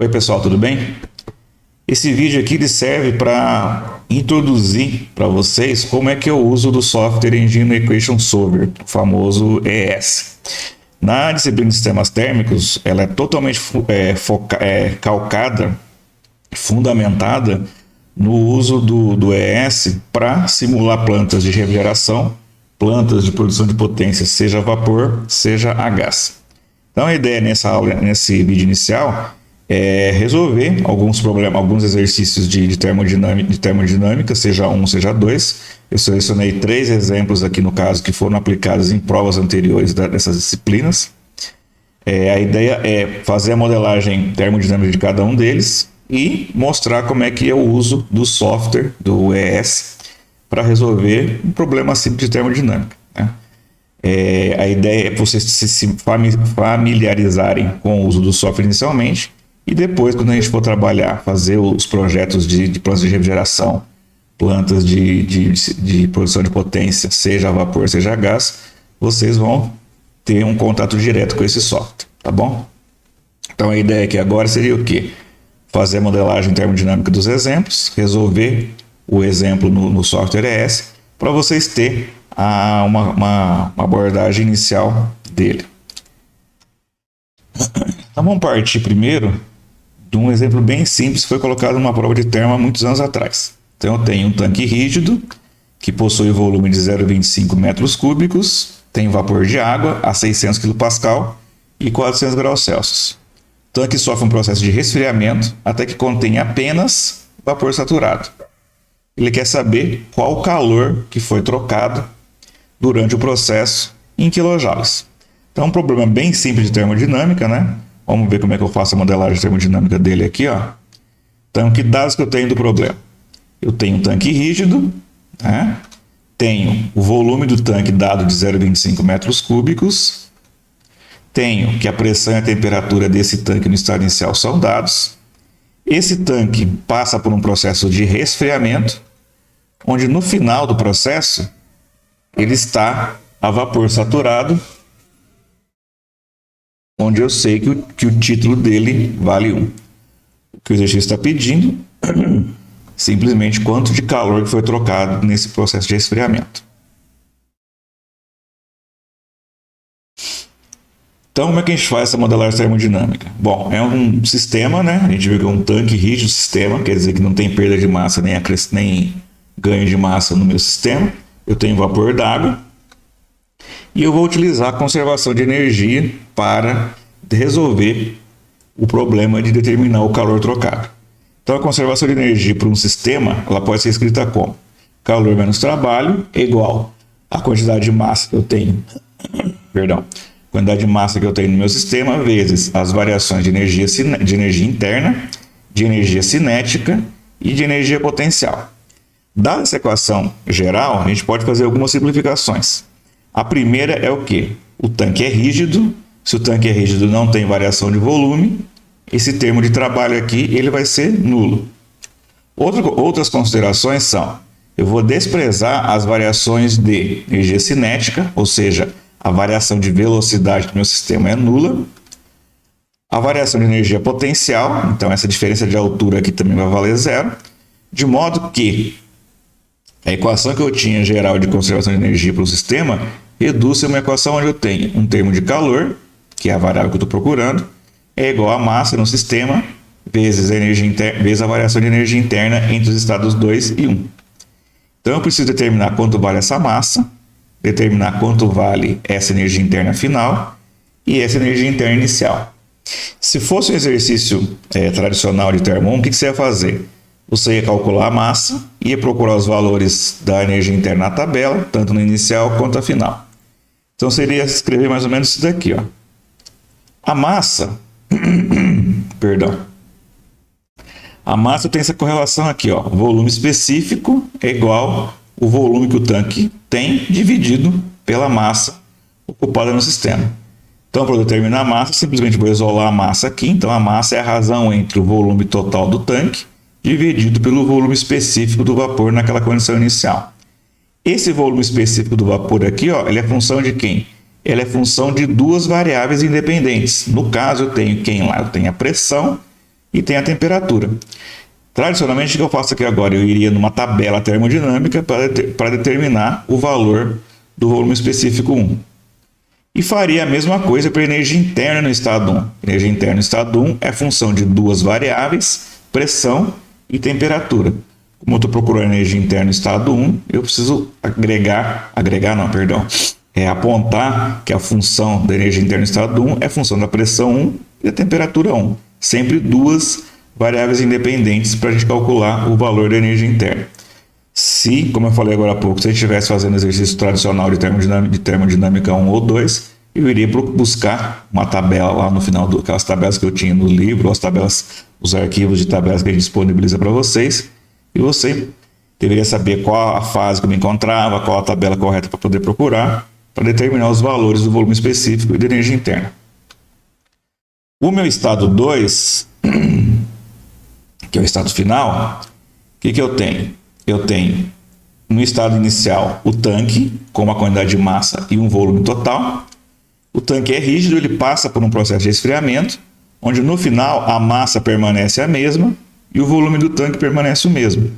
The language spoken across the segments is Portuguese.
Oi pessoal, tudo bem? Esse vídeo aqui ele serve para introduzir para vocês como é que eu uso do Software Engine Equation Solver, o famoso ES. Na disciplina de sistemas térmicos, ela é totalmente calcada, fundamentada no uso do ES para simular plantas de refrigeração, plantas de produção de potência, seja a vapor, seja a gás. Então a ideia nessa aula, nesse vídeo inicial, é resolver alguns problemas, alguns exercícios de termodinâmica, seja um, seja dois. Eu selecionei 3 exemplos aqui no caso que foram aplicados em provas anteriores dessas disciplinas. A ideia é fazer a modelagem termodinâmica de cada um deles e mostrar como é que é o uso do software, do ES, para resolver um problema simples de termodinâmica, né? A ideia é vocês se familiarizarem com o uso do software inicialmente, e depois, quando a gente for trabalhar, fazer os projetos de plantas de refrigeração, plantas de produção de potência, seja a vapor, seja a gás, vocês vão ter um contato direto com esse software, tá bom? Então a ideia aqui agora seria o quê? Fazer a modelagem termodinâmica dos exemplos, resolver o exemplo no software ES, para vocês terem uma abordagem inicial dele. Então vamos partir primeiro de um exemplo bem simples que foi colocado numa prova de termo há muitos anos atrás. Então eu tenho um tanque rígido que possui volume de 0,25 metros cúbicos, tem vapor de água a 600 kPa e 400 graus Celsius. O tanque sofre um processo de resfriamento até que contém apenas vapor saturado. Ele quer saber qual o calor que foi trocado durante o processo em quilojoules. Então é um problema bem simples de termodinâmica, né? Vamos ver como é que eu faço a modelagem termodinâmica dele aqui, ó. Então, que dados que eu tenho do problema? Eu tenho um tanque rígido, né? Tenho o volume do tanque dado de 0,25 metros cúbicos, tenho que a pressão e a temperatura desse tanque no estado inicial são dados. Esse tanque passa por um processo de resfriamento, onde no final do processo ele está a vapor saturado, onde eu sei que o título dele vale 1. O que o exercício está pedindo, simplesmente quanto de calor que foi trocado nesse processo de resfriamento. Então, como é que a gente faz essa modelagem termodinâmica? Bom, é um sistema, né? A gente viu que é um tanque rígido sistema, quer dizer que não tem perda de massa nem ganho de massa no meu sistema. Eu tenho vapor d'água. E eu vou utilizar a conservação de energia para resolver o problema de determinar o calor trocado. Então, a conservação de energia para um sistema, ela pode ser escrita como calor menos trabalho é igual à quantidade de massa que eu tenho, quantidade de massa que eu tenho no meu sistema, vezes as variações de energia interna, de energia cinética e de energia potencial. Dada essa equação geral, a gente pode fazer algumas simplificações. A primeira é o quê? O tanque é rígido. Se o tanque é rígido, não tem variação de volume. Esse termo de trabalho aqui ele vai ser nulo. Outras considerações são: eu vou desprezar as variações de energia cinética, ou seja, a variação de velocidade do meu sistema é nula. A variação de energia potencial, então essa diferença de altura aqui também vai valer 0. De modo que a equação que eu tinha geral de conservação de energia para o sistema reduz a uma equação onde eu tenho um termo de calor, que é a variável que eu estou procurando, é igual a massa no sistema, vezes a variação de energia interna entre os estados 2 e 1. Então eu preciso determinar quanto vale essa massa, determinar quanto vale essa energia interna final e essa energia interna inicial. Se fosse um exercício tradicional de termo 1, o que você ia fazer? Você ia calcular a massa, ia procurar os valores da energia interna na tabela, tanto no inicial quanto na final. Então seria escrever mais ou menos isso daqui, ó. A massa, a massa tem essa correlação aqui, ó. Volume específico é igual o volume que o tanque tem dividido pela massa ocupada no sistema. Então, para determinar a massa, simplesmente vou isolar a massa aqui. Então, a massa é a razão entre o volume total do tanque dividido pelo volume específico do vapor naquela condição inicial. Esse volume específico do vapor aqui, ó, ele é função de quem? Ele é função de duas variáveis independentes. No caso, eu tenho quem lá? Eu tenho a pressão e tem a temperatura. Tradicionalmente, o que eu faço aqui agora? Eu iria numa tabela termodinâmica para determinar o valor do volume específico 1. E faria a mesma coisa para a energia interna no estado 1. Energia interna no estado 1 é função de duas variáveis, pressão e temperatura. Como eu estou procurando energia interna no estado 1, eu preciso apontar que a função da energia interna no estado 1 é função da pressão 1 e da temperatura 1. Sempre duas variáveis independentes para a gente calcular o valor da energia interna. Se, como eu falei agora há pouco, se a gente estivesse fazendo exercício tradicional de termodinâmica 1 ou 2, eu iria buscar uma tabela lá no final, aquelas tabelas que eu tinha no livro, os arquivos de tabelas que a gente disponibiliza para vocês, e você deveria saber qual a fase que eu me encontrava, qual a tabela correta para poder procurar, para determinar os valores do volume específico e da energia interna. O meu estado 2, que é o estado final, o que eu tenho? Eu tenho no estado inicial o tanque com uma quantidade de massa e um volume total. O tanque é rígido, ele passa por um processo de esfriamento, onde no final a massa permanece a mesma e o volume do tanque permanece o mesmo.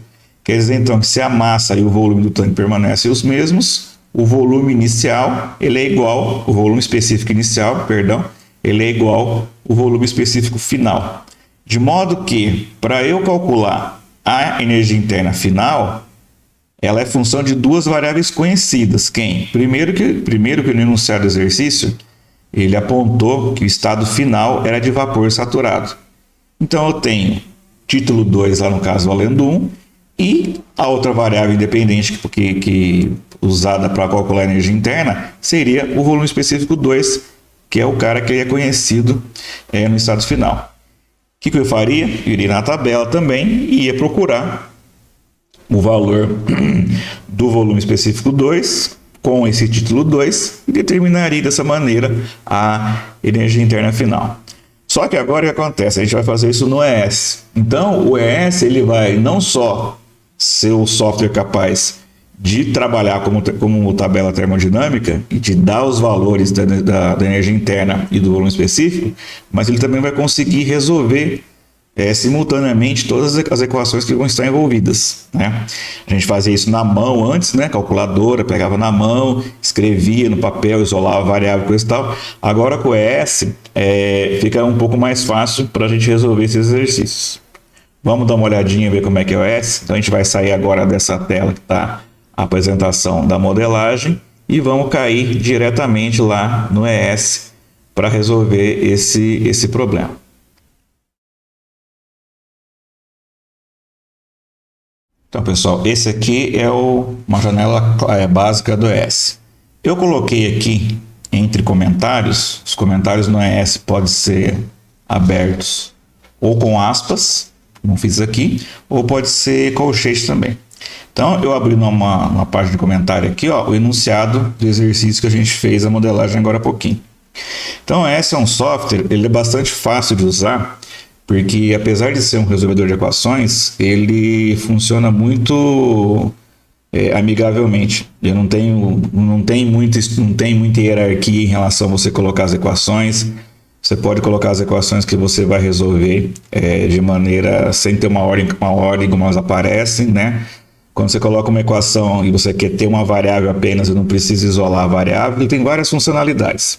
Quer dizer então que se a massa e o volume do tanque permanecem os mesmos, o volume inicial ele é igual, o volume específico inicial, ele é igual ao volume específico final. De modo que, para eu calcular a energia interna final, ela é função de duas variáveis conhecidas. Quem? Primeiro que no enunciado do exercício, ele apontou que o estado final era de vapor saturado. Então eu tenho título 2, lá no caso valendo 1, e a outra variável independente que usada para calcular a energia interna seria o volume específico 2, que é o cara que é conhecido no estado final. O que eu faria? Eu iria na tabela também e ia procurar o valor do volume específico 2 com esse título 2 e determinaria dessa maneira a energia interna final. Só que agora o que acontece? A gente vai fazer isso no ES. Então, o ES ele vai não só ser o software capaz de trabalhar como tabela termodinâmica e de dar os valores da energia interna e do volume específico, mas ele também vai conseguir resolver simultaneamente todas as equações que vão estar envolvidas, né? A gente fazia isso na mão antes, né? Calculadora, pegava na mão, escrevia no papel, isolava a variável, coisa e tal. Agora com o ES fica um pouco mais fácil para a gente resolver esses exercícios. Vamos dar uma olhadinha e ver como é que é o ES. Então a gente vai sair agora dessa tela que está a apresentação da modelagem e vamos cair diretamente lá no ES para resolver esse problema. Então, pessoal, esse aqui é uma janela básica do ES. Eu coloquei aqui entre comentários, os comentários no ES podem ser abertos ou com aspas, como fiz aqui, ou pode ser colchete também. Então, eu abri numa página de comentário aqui, ó, o enunciado do exercício que a gente fez a modelagem agora há pouquinho. Então, esse é um software, ele é bastante fácil de usar, porque apesar de ser um resolvedor de equações, ele funciona muito amigavelmente. Ele não tem muita hierarquia em relação a você colocar as equações. Você pode colocar as equações que você vai resolver de maneira sem ter uma ordem como elas aparecem, né? Quando você coloca uma equação e você quer ter uma variável apenas e não precisa isolar a variável, ele tem várias funcionalidades.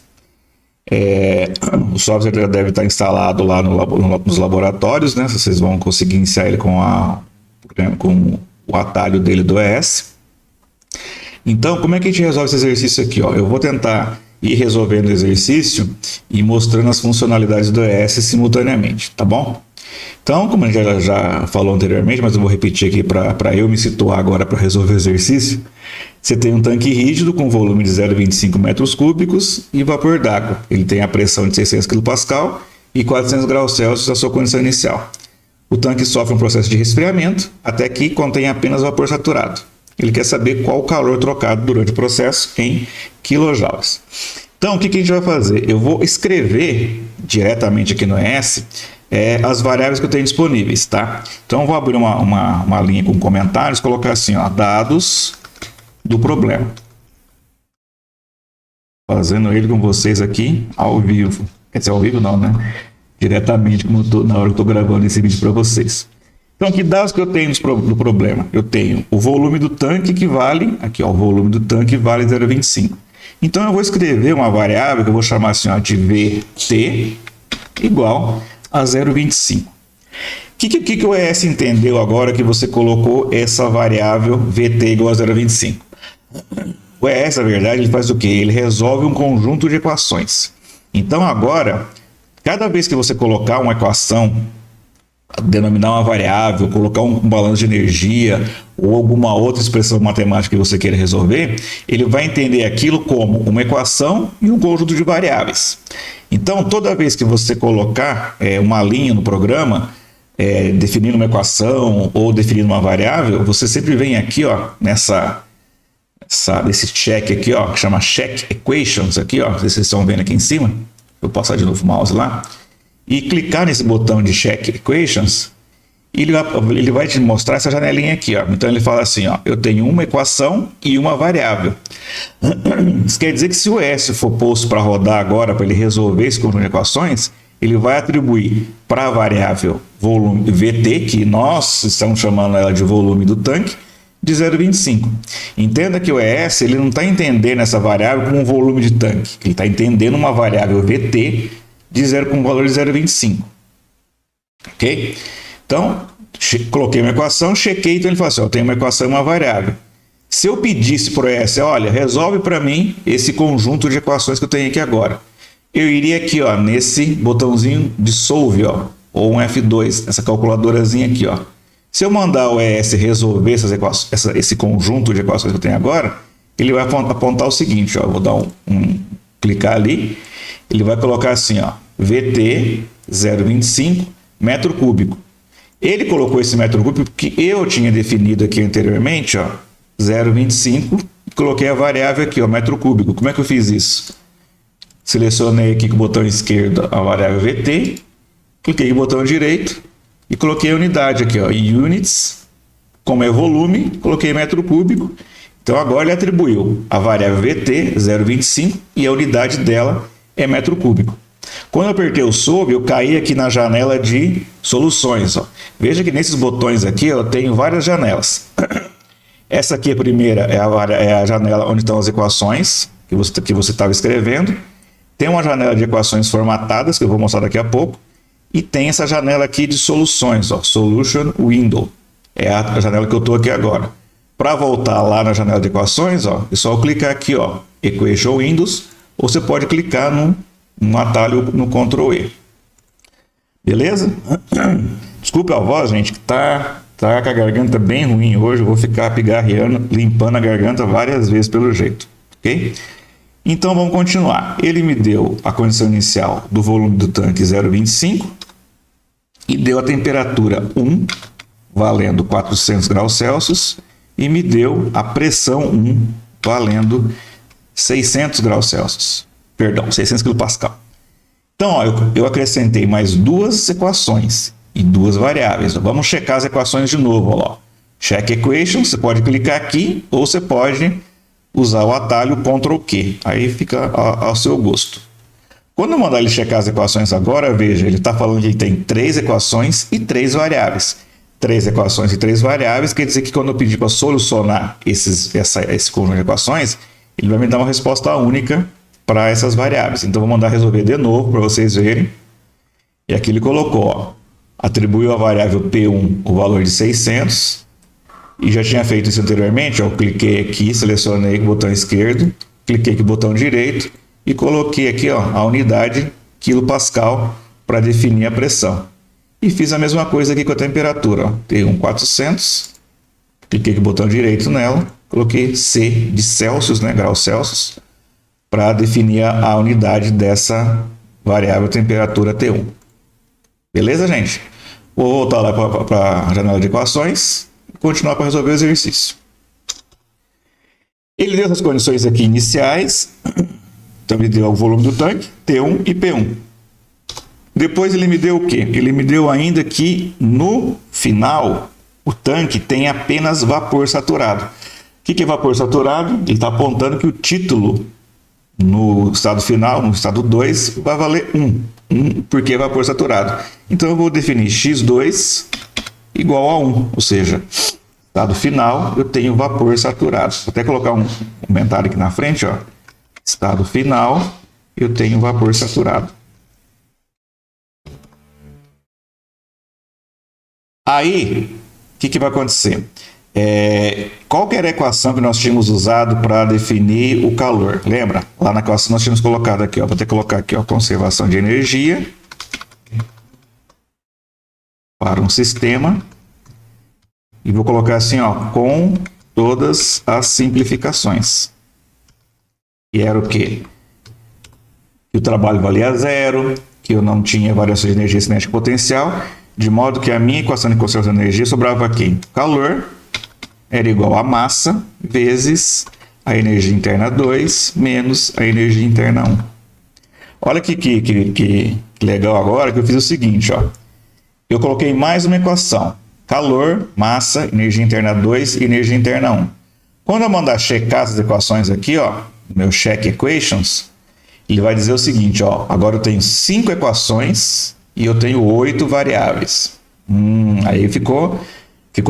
O software já deve estar instalado lá nos laboratórios, né? Vocês vão conseguir iniciar ele com o atalho dele do ES. Então, como é que a gente resolve esse exercício aqui? Ó? Eu vou tentar ir resolvendo o exercício e mostrando as funcionalidades do ES simultaneamente, tá bom? Então, como a gente já falou anteriormente, mas eu vou repetir aqui para eu me situar agora para resolver o exercício. Você tem um tanque rígido com volume de 0,25 metros cúbicos e vapor d'água. Ele tem a pressão de 600 kPa e 400 graus Celsius a sua condição inicial. O tanque sofre um processo de resfriamento até que contém apenas vapor saturado. Ele quer saber qual o calor trocado durante o processo em quilojoules. Então, o que a gente vai fazer? Eu vou escrever diretamente aqui no ES as variáveis que eu tenho disponíveis, tá? Então, eu vou abrir uma linha com comentários, colocar assim, ó, dados do problema. Fazendo ele com vocês aqui ao vivo. Quer dizer, ao vivo não, né? diretamente na hora que eu estou gravando esse vídeo para vocês. Então, que dados que eu tenho do problema? Eu tenho o volume do tanque que vale, aqui ó, o volume do tanque vale 0,25. Então, eu vou escrever uma variável que eu vou chamar assim, ó, de VT igual a 0,25. O que o ES entendeu agora que você colocou essa variável VT igual a 0,25? O ES, na verdade, ele faz o quê? Ele resolve um conjunto de equações. Então, agora, cada vez que você colocar uma equação, denominar uma variável, colocar um balanço de energia ou alguma outra expressão matemática que você queira resolver, ele vai entender aquilo como uma equação e um conjunto de variáveis. Então, toda vez que você colocar uma linha no programa, definindo uma equação ou definindo uma variável, você sempre vem aqui, ó, nesse check aqui, ó, que chama check equations aqui, ó, vocês estão vendo aqui em cima. Eu vou passar de novo o mouse lá e clicar nesse botão de check equations, ele vai te mostrar essa janelinha aqui, ó. Então ele fala assim, ó, eu tenho uma equação e uma variável. Isso quer dizer que se o S for posto para rodar agora, para ele resolver esse conjunto de equações, ele vai atribuir para a variável volume VT, que nós estamos chamando ela de volume do tanque, de 0,25. Entenda que o ES ele não está entendendo essa variável como um volume de tanque, ele está entendendo uma variável VT com um valor de 0,25. Ok? Então, coloquei uma equação, chequei, então ele fala assim, eu tenho uma equação e uma variável. Se eu pedisse para o ES, olha, resolve para mim esse conjunto de equações que eu tenho aqui agora, eu iria aqui, ó, nesse botãozinho de solve, ó, ou um F2, essa calculadorazinha aqui, ó. Se eu mandar o ES resolver esse conjunto de equações que eu tenho agora, ele vai apontar o seguinte, ó, eu vou dar clicar ali, ele vai colocar assim, ó, VT 0,25 metro cúbico. Ele colocou esse metro cúbico porque eu tinha definido aqui anteriormente, ó, 0,25, coloquei a variável aqui, ó, metro cúbico. Como é que eu fiz isso? Selecionei aqui com o botão esquerdo a variável VT, cliquei no botão direito e coloquei a unidade aqui, ó, units, como é volume, coloquei metro cúbico. Então agora ele atribuiu a variável VT 0,25 e a unidade dela é metro cúbico. Quando eu apertei o Solve, eu caí aqui na janela de soluções, ó. Veja que nesses botões aqui eu tenho várias janelas. Essa aqui, a primeira, é a janela onde estão as equações que você estava escrevendo. Tem uma janela de equações formatadas, que eu vou mostrar daqui a pouco. E tem essa janela aqui de soluções, ó, Solution Window. É a janela que eu estou aqui agora. Para voltar lá na janela de equações, ó, é só eu clicar aqui, ó, Equation Windows, ou você pode clicar no atalho no Ctrl E. Beleza? Desculpe a voz, gente, que tá com a garganta bem ruim hoje. Eu vou ficar pigarreando, limpando a garganta várias vezes pelo jeito. Ok? Então vamos continuar. Ele me deu a condição inicial do volume do tanque 0,25 e deu a temperatura 1, valendo 400 graus Celsius, e me deu a pressão 1, valendo 600 graus Celsius. Perdão, 600 kPa. Então, ó, eu acrescentei mais duas equações e duas variáveis. Vamos checar as equações de novo. Ó. Check Equation, você pode clicar aqui ou você pode usar o atalho Ctrl Q. Aí fica ao seu gosto. Quando eu mandar ele checar as equações agora, veja, ele está falando que ele tem 3 equações e 3 variáveis. 3 equações e 3 variáveis quer dizer que quando eu pedir para solucionar esse conjunto de equações, ele vai me dar uma resposta única para essas variáveis. Então, vou mandar resolver de novo para vocês verem. E aqui ele colocou, ó, atribuiu a variável P1 o valor de 600. E já tinha feito isso anteriormente, ó, eu cliquei aqui, selecionei com o botão esquerdo, cliquei com o botão direito e coloquei aqui, ó, a unidade quilopascal para definir a pressão. E fiz a mesma coisa aqui com a temperatura, ó. T1 400, cliquei com o botão direito nela, coloquei C de Celsius, né, graus Celsius, para definir a unidade dessa variável temperatura T1. Beleza, gente? Vou voltar lá para a janela de equações e continuar para resolver o exercício. Ele deu essas condições aqui iniciais, então ele deu o volume do tanque, T1 e P1. Depois ele me deu o quê? Ele me deu ainda que no final o tanque tem apenas vapor saturado. O que é vapor saturado? Ele está apontando que o título no estado final, no estado 2, vai valer 1. porque é vapor saturado. Então eu vou definir x2 igual a 1, ou seja, estado final eu tenho vapor saturado. Vou até colocar um comentário aqui na frente, ó. Estado final eu tenho vapor saturado. Aí, o que vai acontecer? Qual que era a equação que nós tínhamos usado para definir o calor? Lembra? Lá na equação nós tínhamos colocado aqui, ó, vou até colocar aqui, ó, conservação de energia para um sistema. E vou colocar assim, ó, com todas as simplificações. E era o quê? Que o trabalho valia zero, que eu não tinha variação de energia cinética potencial, de modo que a minha equação de conservação de energia sobrava aqui. Calor era igual a massa vezes a energia interna 2 menos a energia interna 1. Olha que legal agora que eu fiz o seguinte, ó. Eu coloquei mais uma equação. Calor, massa, energia interna 2 e energia interna 1. Quando eu mandar checar essas equações aqui, ó, meu check equations, ele vai dizer o seguinte, ó, agora eu tenho 5 equações e eu tenho 8 variáveis. Aí ficou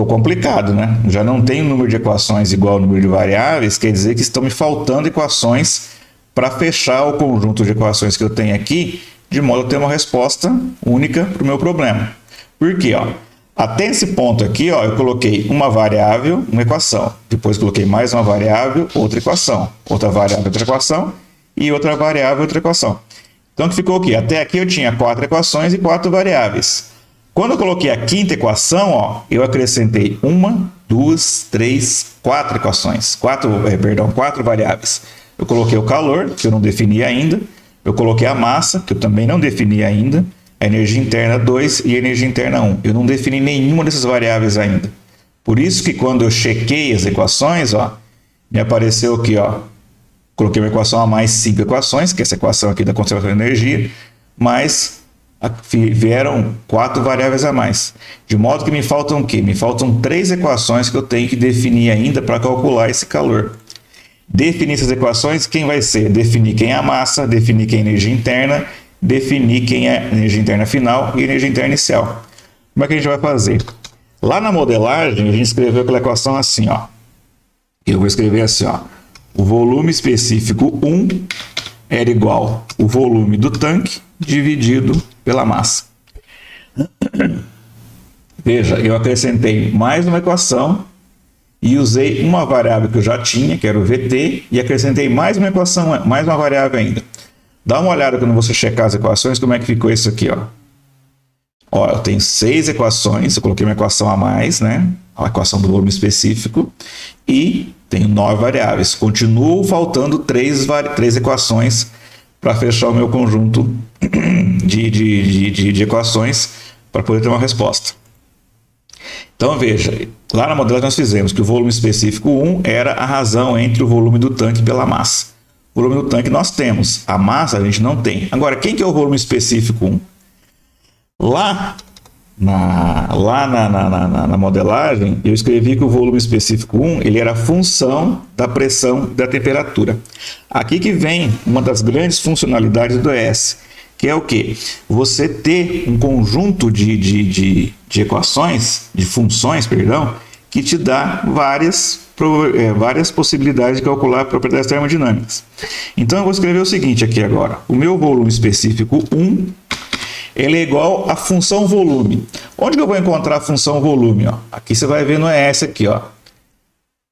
complicado, né? Já não tenho número de equações igual ao número de variáveis, quer dizer que estão me faltando equações para fechar o conjunto de equações que eu tenho aqui, de modo a ter uma resposta única para o meu problema. Por quê? Ó? Até esse ponto aqui, ó, eu coloquei uma variável, uma equação. Depois coloquei mais uma variável, outra equação. Outra variável, outra equação. E outra variável, outra equação. Então, que ficou o quê? Até aqui eu tinha 4 equações e 4 variáveis. Quando eu coloquei a quinta equação, ó, eu acrescentei 1, 2, 3, 4 equações. 4 variáveis. Eu coloquei o calor, que eu não defini ainda. Eu coloquei a massa, que eu também não defini ainda. A energia interna 2 e a energia interna 1. Eu não defini nenhuma dessas variáveis ainda. Por isso que quando eu chequei as equações, ó, me apareceu aqui, ó, coloquei uma equação a mais 5 equações, que é essa equação aqui da conservação de energia, mas vieram 4 variáveis a mais. De modo que me faltam o quê? Me faltam 3 equações que eu tenho que definir ainda para calcular esse calor. Definir essas equações, quem vai ser? Definir quem é a massa, definir quem é a energia interna, definir quem é a energia interna final e energia interna inicial. Como é que a gente vai fazer? Lá na modelagem, a gente escreveu aquela equação assim, ó. Eu vou escrever assim, ó. O volume específico 1 era igual ao volume do tanque dividido pela massa. Veja, eu acrescentei mais uma equação e usei uma variável que eu já tinha, que era o VT, e acrescentei mais uma equação, mais uma variável ainda. Dá uma olhada quando você checar as equações, como é que ficou isso aqui, ó. Ó, eu tenho 6 equações, eu coloquei uma equação a mais, né? A equação do volume específico, e tenho 9 variáveis. Continuo faltando 3 equações para fechar o meu conjunto de equações para poder ter uma resposta. Então veja, lá na modelagem nós fizemos que o volume específico 1 era a razão entre o volume do tanque pela massa. O volume do tanque nós temos, a massa a gente não tem. Agora, quem que é o volume específico 1? Lá na modelagem, eu escrevi que o volume específico 1 ele era a função da pressão e da temperatura. Aqui que vem uma das grandes funcionalidades do ES, que é o quê? Você ter um conjunto de equações, de funções, perdão, que te dá várias possibilidades de calcular propriedades termodinâmicas. Então eu vou escrever o seguinte aqui agora. O meu volume específico 1 ele é igual à função volume. Onde que eu vou encontrar a função volume? Ó? Aqui você vai ver no ES aqui, ó.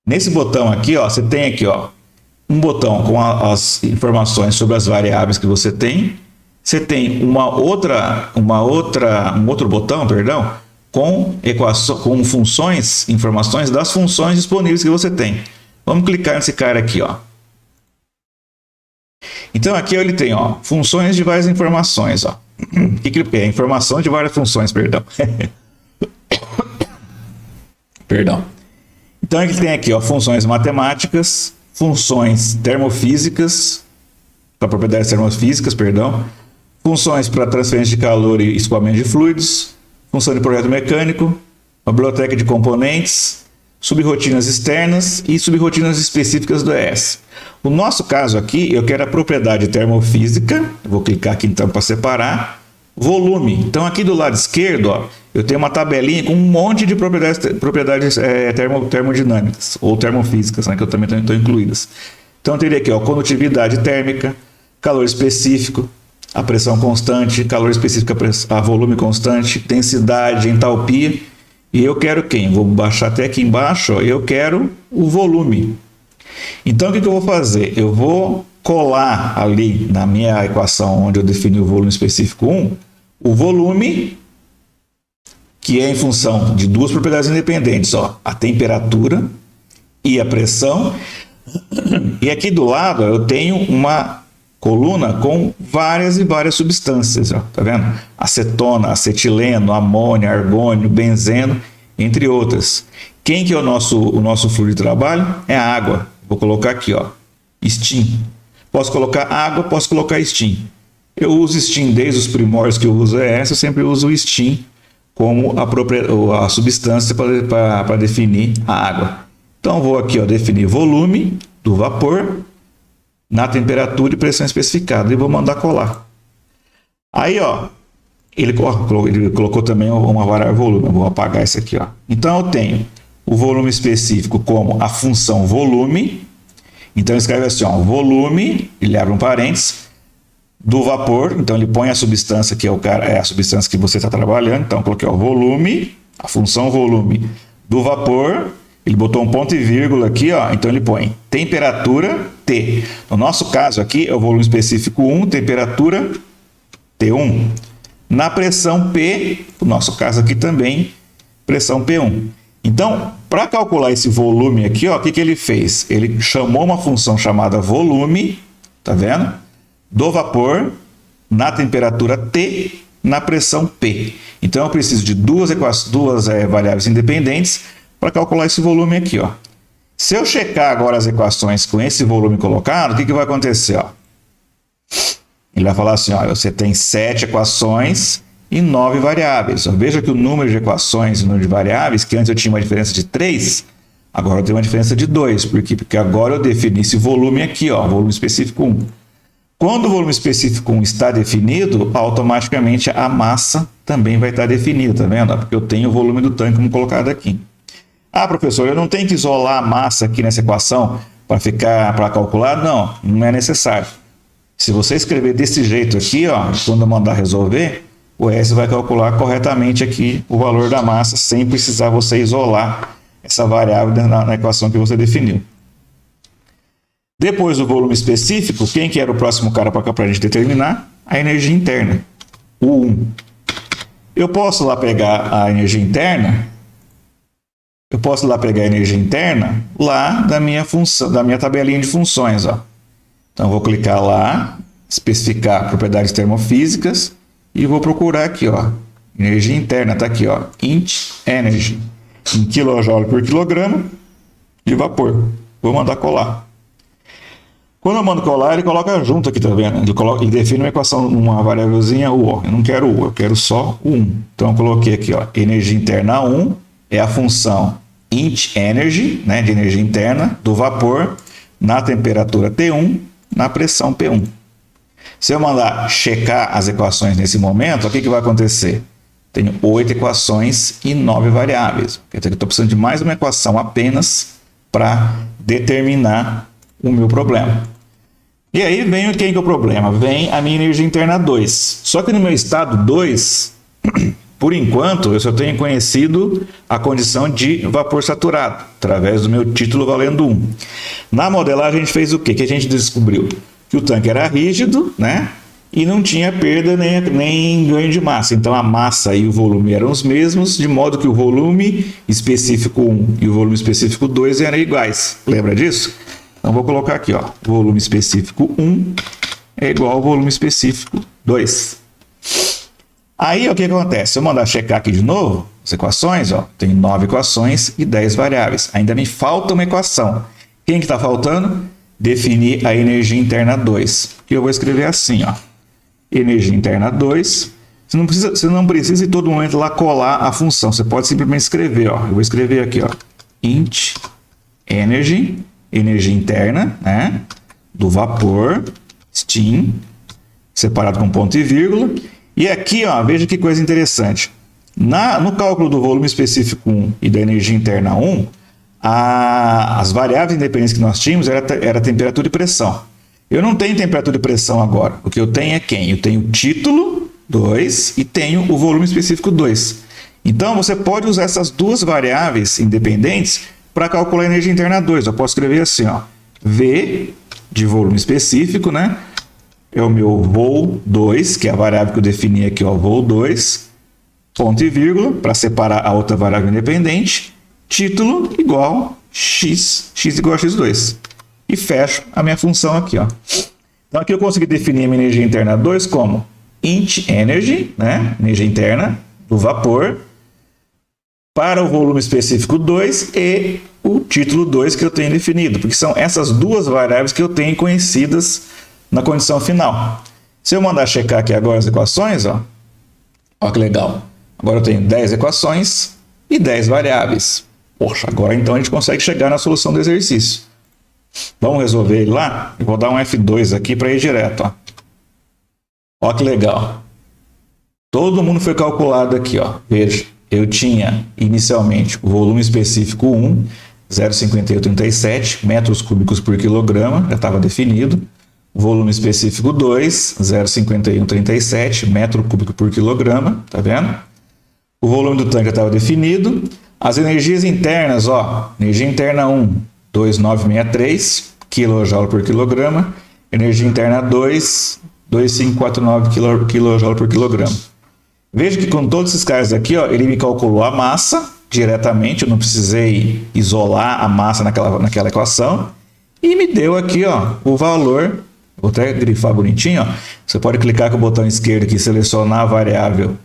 Nesse botão aqui, ó, você tem aqui, ó, um botão com as informações sobre as variáveis que você tem. Você tem um outro botão, perdão, com funções, informações das funções disponíveis que você tem. Vamos clicar nesse cara aqui, ó. Então aqui ele tem, ó, funções de várias informações, ó. O que ele é? Informação de várias funções, perdão. Perdão. Então ele tem aqui, ó, funções matemáticas, funções termofísicas, para propriedades termofísicas, perdão, funções para transferência de calor e escoamento de fluidos, função de projeto mecânico, uma biblioteca de componentes, subrotinas externas e subrotinas específicas do ES. No nosso caso aqui, eu quero a propriedade termofísica, vou clicar aqui então para separar, volume. Então aqui do lado esquerdo, ó, eu tenho uma tabelinha com um monte de propriedades termodinâmicas ou termofísicas, né, que eu também estou incluídas. Então eu teria aqui, ó, condutividade térmica, calor específico, a pressão constante, calor específico a volume constante, densidade, entalpia. E eu quero quem? Vou baixar até aqui embaixo, ó, eu quero o volume. Então o que eu vou fazer? Eu vou colar ali na minha equação onde eu defini o volume específico 1, o volume, que é em função de duas propriedades independentes, ó, a temperatura e a pressão. E aqui do lado eu tenho uma coluna com várias e várias substâncias, ó, tá vendo? Acetona, acetileno, amônia, argônio, benzeno, entre outras. Quem que é o nosso fluido de trabalho? É a água. Vou colocar aqui, ó, steam. Posso colocar água, posso colocar steam. Eu uso steam desde os primórdios que eu uso eu sempre uso o steam como a substância para definir a água. Então vou aqui, ó, definir volume do vapor na temperatura e pressão especificada e vou mandar colar. Aí, ó, ele colocou também uma variável volume. Eu vou apagar isso aqui, ó. Então eu tenho o volume específico como a função volume. Então ele escreve assim, ó, volume, ele abre um parênteses, do vapor. Então ele põe a substância que é a substância que você está trabalhando. Então eu coloquei o volume, a função volume do vapor. Ele botou um ponto e vírgula aqui, ó, então ele põe temperatura T. No nosso caso aqui é o volume específico 1, temperatura T1. Na pressão P, no nosso caso aqui também, pressão P1. Então, para calcular esse volume aqui, ó, o que ele fez? Ele chamou uma função chamada volume, tá vendo? Do vapor na temperatura T, na pressão P. Então eu preciso de duas variáveis independentes para calcular esse volume aqui, ó. Se eu checar agora as equações com esse volume colocado, o que vai acontecer, ó? Ele vai falar assim, ó, você tem 7 equações e 9 variáveis. Ó, veja que o número de equações e o número de variáveis, que antes eu tinha uma diferença de 3, agora eu tenho uma diferença de 2. Por quê? Porque agora eu defini esse volume aqui, ó, volume específico 1. Quando o volume específico 1 está definido, automaticamente a massa também vai estar definida, tá vendo? Porque eu tenho o volume do tanque como colocado aqui. Ah, professor, eu não tenho que isolar a massa aqui nessa equação para calcular? Não, não é necessário. Se você escrever desse jeito aqui, ó, quando eu mandar resolver, o S vai calcular corretamente aqui o valor da massa, sem precisar você isolar essa variável na equação que você definiu. Depois do volume específico, quem que era o próximo cara para a gente determinar? A energia interna, o 1. Eu posso lá pegar a energia interna? Eu posso lá pegar a energia interna lá da minha função, da minha tabelinha de funções, ó. Então eu vou clicar lá, especificar propriedades termofísicas e vou procurar aqui, ó. Energia interna tá aqui, ó, int energy em kJ por quilograma de vapor. Vou mandar colar. Quando eu mando colar, ele coloca junto aqui, tá vendo? Ele define uma equação, uma variávelzinha U. Eu não quero U, eu quero só o 1. Então eu coloquei aqui, ó, energia interna 1 é a função int energy, né, de energia interna do vapor na temperatura T1, na pressão P1. Se eu mandar checar as equações nesse momento, o que vai acontecer? Tenho 8 equações e 9 variáveis. Quer dizer que eu estou precisando de mais uma equação apenas para determinar o meu problema. E aí vem quem que é o problema? Vem a minha energia interna 2. Só que no meu estado 2, por enquanto, eu só tenho conhecido a condição de vapor saturado, através do meu título valendo 1. Na modelagem a gente fez o quê? Que a gente descobriu que o tanque era rígido, né? E não tinha perda nem ganho de massa. Então a massa e o volume eram os mesmos, de modo que o volume específico 1 e o volume específico 2 eram iguais. Lembra disso? Então vou colocar aqui, ó, volume específico 1 é igual ao volume específico 2. Aí o que acontece? Se eu mandar checar aqui de novo as equações, ó, tem 9 equações e 10 variáveis. Ainda me falta uma equação. Quem que está faltando? Definir a energia interna 2. Que eu vou escrever assim, ó. Energia interna 2. Você não precisa em todo momento lá colar a função. Você pode simplesmente escrever, ó. Eu vou escrever aqui, ó. Int energy, energia interna, né? Do vapor, steam, separado com ponto e vírgula. E aqui, ó, veja que coisa interessante. No cálculo do volume específico 1 e da energia interna 1, as variáveis independentes que nós tínhamos era temperatura e pressão. Eu não tenho temperatura e pressão agora. O que eu tenho é quem? Eu tenho o título 2 e tenho o volume específico 2. Então, você pode usar essas duas variáveis independentes para calcular a energia interna 2. Eu posso escrever assim, ó, V de volume específico, né? É o meu vol 2, que é a variável que eu defini aqui, ó, vol 2, ponto e vírgula, para separar a outra variável independente, título igual x igual a x2. E fecho a minha função aqui, ó. Então, aqui eu consegui definir a minha energia interna 2 como int energy, né? Energia interna do vapor, para o volume específico 2 e o título 2 que eu tenho definido, porque são essas duas variáveis que eu tenho conhecidas na condição final. Se eu mandar checar aqui agora as equações, ó que legal. Agora eu tenho 10 equações e 10 variáveis. Poxa, agora então a gente consegue chegar na solução do exercício. Vamos resolver ele lá? Eu vou dar um F2 aqui para ir direto, ó. Ó que legal. Todo mundo foi calculado aqui, ó. Veja, eu tinha inicialmente o volume específico 1, 0,5837 metros cúbicos por quilograma, já estava definido. Volume específico 2, 0,5137 metro cúbico por quilograma, tá vendo? O volume do tanque já estava definido. As energias internas, ó, energia interna 1, 2,963 kJ por quilograma. Energia interna 2, 2,549 kJ por quilograma. Veja que com todos esses caras aqui, ó, ele me calculou a massa diretamente, eu não precisei isolar a massa naquela equação. E me deu aqui, ó, o valor. Vou até grifar bonitinho, ó. Você pode clicar com o botão esquerdo aqui, selecionar a variável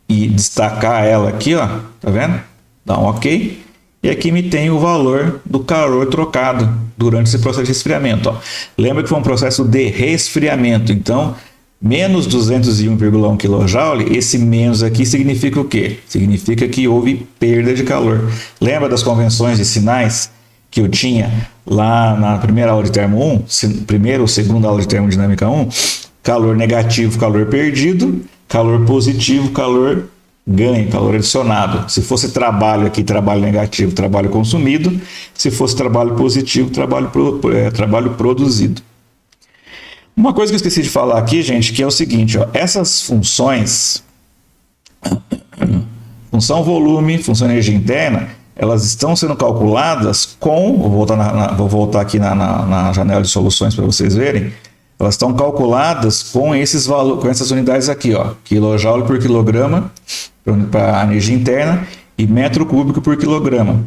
e destacar ela aqui, ó. Tá vendo? Dá um OK. E aqui me tem o valor do calor trocado durante esse processo de resfriamento, ó. Lembra que foi um processo de resfriamento, então menos 201,1 kJ, esse menos aqui significa o quê? Significa que houve perda de calor. Lembra das convenções de sinais que eu tinha lá na primeira aula de termo 1, primeira ou segunda aula de termodinâmica 1, calor negativo, calor perdido, calor positivo, calor ganho, calor adicionado. Se fosse trabalho aqui, trabalho negativo, trabalho consumido. Se fosse trabalho positivo, trabalho produzido. Uma coisa que eu esqueci de falar aqui, gente, que é o seguinte, ó, essas funções, função volume, função energia interna, elas estão sendo calculadas com, vou voltar aqui na janela de soluções para vocês verem, elas estão calculadas com com essas unidades aqui, ó, kJ por quilograma para a energia interna e metro cúbico por quilograma.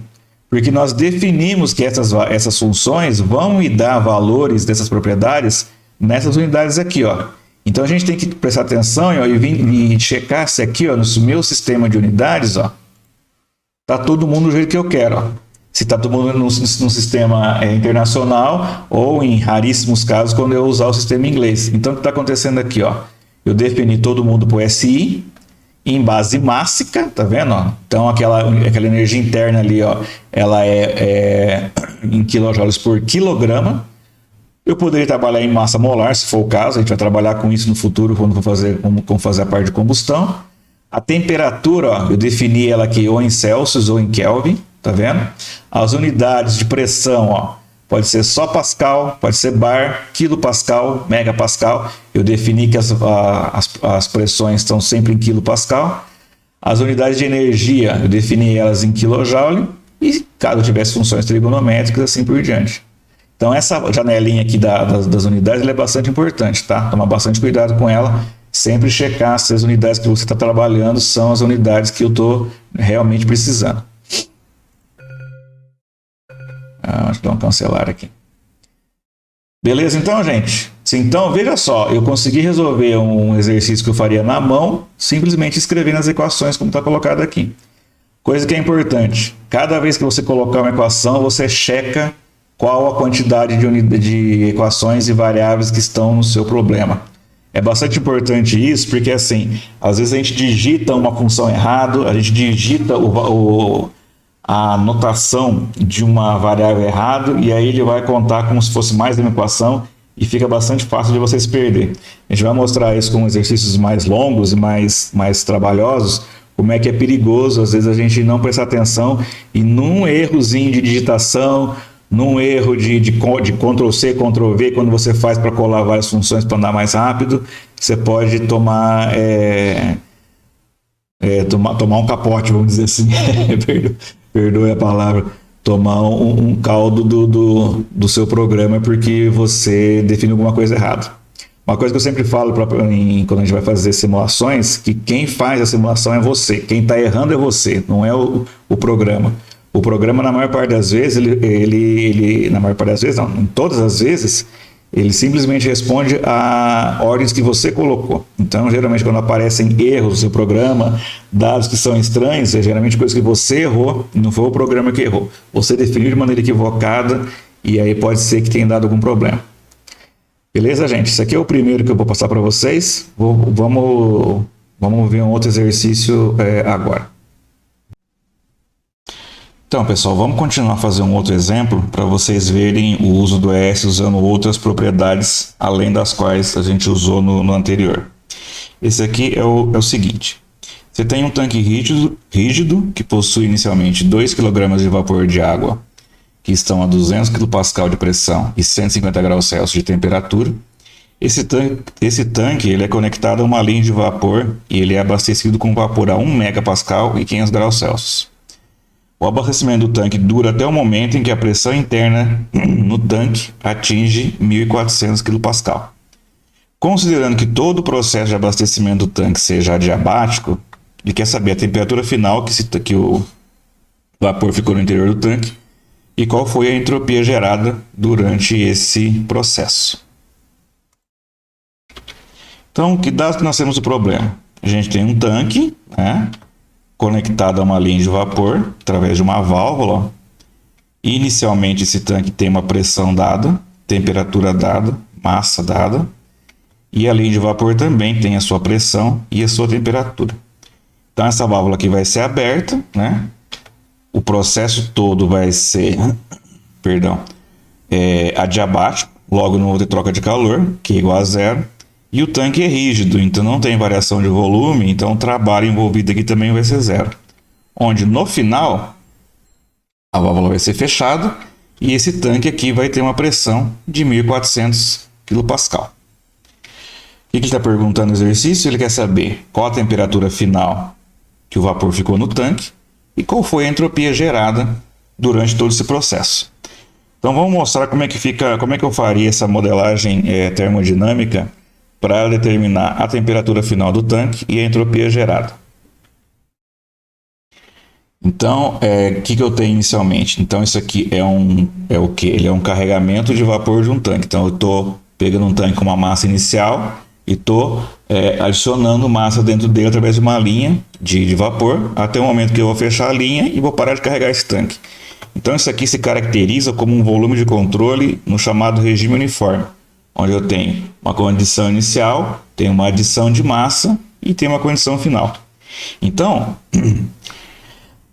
Porque nós definimos que essas funções vão me dar valores dessas propriedades nessas unidades aqui, ó. Então a gente tem que prestar atenção, ó, e checar se aqui, ó, no meu sistema de unidades, ó, tá todo mundo do jeito que eu quero, ó. Se tá todo mundo num sistema internacional ou, em raríssimos casos, quando eu usar o sistema inglês. Então o que está acontecendo aqui, ó? Eu defini todo mundo por SI em base mássica, tá vendo? Ó? Então aquela energia interna ali, ó, ela é em quilojoules por quilograma. Eu poderia trabalhar em massa molar, se for o caso. A gente vai trabalhar com isso no futuro quando for fazer a parte de combustão. A temperatura, ó, eu defini ela aqui ou em Celsius ou em Kelvin, tá vendo? As unidades de pressão, ó, pode ser só Pascal, pode ser bar, quilopascal, megapascal. Eu defini que as pressões estão sempre em quilopascal. As unidades de energia, eu defini elas em quilojoule. E caso tivesse funções trigonométricas, assim por diante. Então essa janelinha aqui das unidades ela é bastante importante, tá? Tomar bastante cuidado com ela. Sempre checar se as unidades que você está trabalhando são as unidades que eu estou realmente precisando. Deixa eu dar um cancelar aqui. Beleza então, gente? Então, veja só, eu consegui resolver um exercício que eu faria na mão, simplesmente escrevendo as equações como está colocado aqui. Coisa que é importante, cada vez que você colocar uma equação, você checa qual a quantidade de equações e variáveis que estão no seu problema. É bastante importante isso, porque assim, às vezes a gente digita uma função errado, a gente digita a notação de uma variável errado, e aí ele vai contar como se fosse mais de uma equação, e fica bastante fácil de você se perder. A gente vai mostrar isso com exercícios mais longos e mais trabalhosos, como é que é perigoso, às vezes, a gente não prestar atenção e num errozinho de digitação, num erro de Ctrl+C, Ctrl+V, quando você faz para colar várias funções para andar mais rápido, você pode tomar um capote, vamos dizer assim, perdoe a palavra, tomar um caldo do seu programa porque você definiu alguma coisa errada. Uma coisa que eu sempre falo quando a gente vai fazer simulações, que quem faz a simulação é você, quem está errando é você, não é o programa. O programa, na maior parte das vezes, na maior parte das vezes, não, em todas as vezes, ele simplesmente responde a ordens que você colocou. Então, geralmente, quando aparecem erros no seu programa, dados que são estranhos, é geralmente coisa que você errou, não foi o programa que errou. Você definiu de maneira equivocada e aí pode ser que tenha dado algum problema. Beleza, gente? Esse aqui é o primeiro que eu vou passar para vocês. Vamos ver um outro exercício agora. Então, pessoal, vamos continuar a fazer um outro exemplo para vocês verem o uso do ES usando outras propriedades além das quais a gente usou no anterior. Esse aqui é o seguinte. Você tem um tanque rígido que possui inicialmente 2 kg de vapor de água que estão a 200 kPa de pressão e 150 graus Celsius de temperatura. Esse tanque ele é conectado a uma linha de vapor e ele é abastecido com vapor a 1 MPa e 500 graus Celsius. O abastecimento do tanque dura até o momento em que a pressão interna no tanque atinge 1.400 kPa. Considerando que todo o processo de abastecimento do tanque seja adiabático, ele quer saber a temperatura final que o vapor ficou no interior do tanque e qual foi a entropia gerada durante esse processo. Então, que dados que nós temos o problema? A gente tem um tanque, né, conectado a uma linha de vapor através de uma válvula. Inicialmente, esse tanque tem uma pressão dada, temperatura dada, massa dada, e a linha de vapor também tem a sua pressão e a sua temperatura. Então, essa válvula aqui vai ser aberta, né? O processo todo vai ser, adiabático, logo não vou ter troca de calor, que é igual a zero, e o tanque é rígido, então não tem variação de volume, então o trabalho envolvido aqui também vai ser zero. Onde no final, a válvula vai ser fechada e esse tanque aqui vai ter uma pressão de 1.400 kPa. O que ele está perguntando no exercício? Ele quer saber qual a temperatura final que o vapor ficou no tanque e qual foi a entropia gerada durante todo esse processo. Então vamos mostrar como é que eu faria essa modelagem termodinâmica para determinar a temperatura final do tanque e a entropia gerada. Então, o que eu tenho inicialmente? Então, isso aqui é o que? Ele é um carregamento de vapor de um tanque. Então, eu estou pegando um tanque com uma massa inicial e estou adicionando massa dentro dele através de uma linha de vapor, até o momento que eu vou fechar a linha e vou parar de carregar esse tanque. Então, isso aqui se caracteriza como um volume de controle no chamado regime uniforme, onde eu tenho uma condição inicial, tenho uma adição de massa e tenho uma condição final. Então,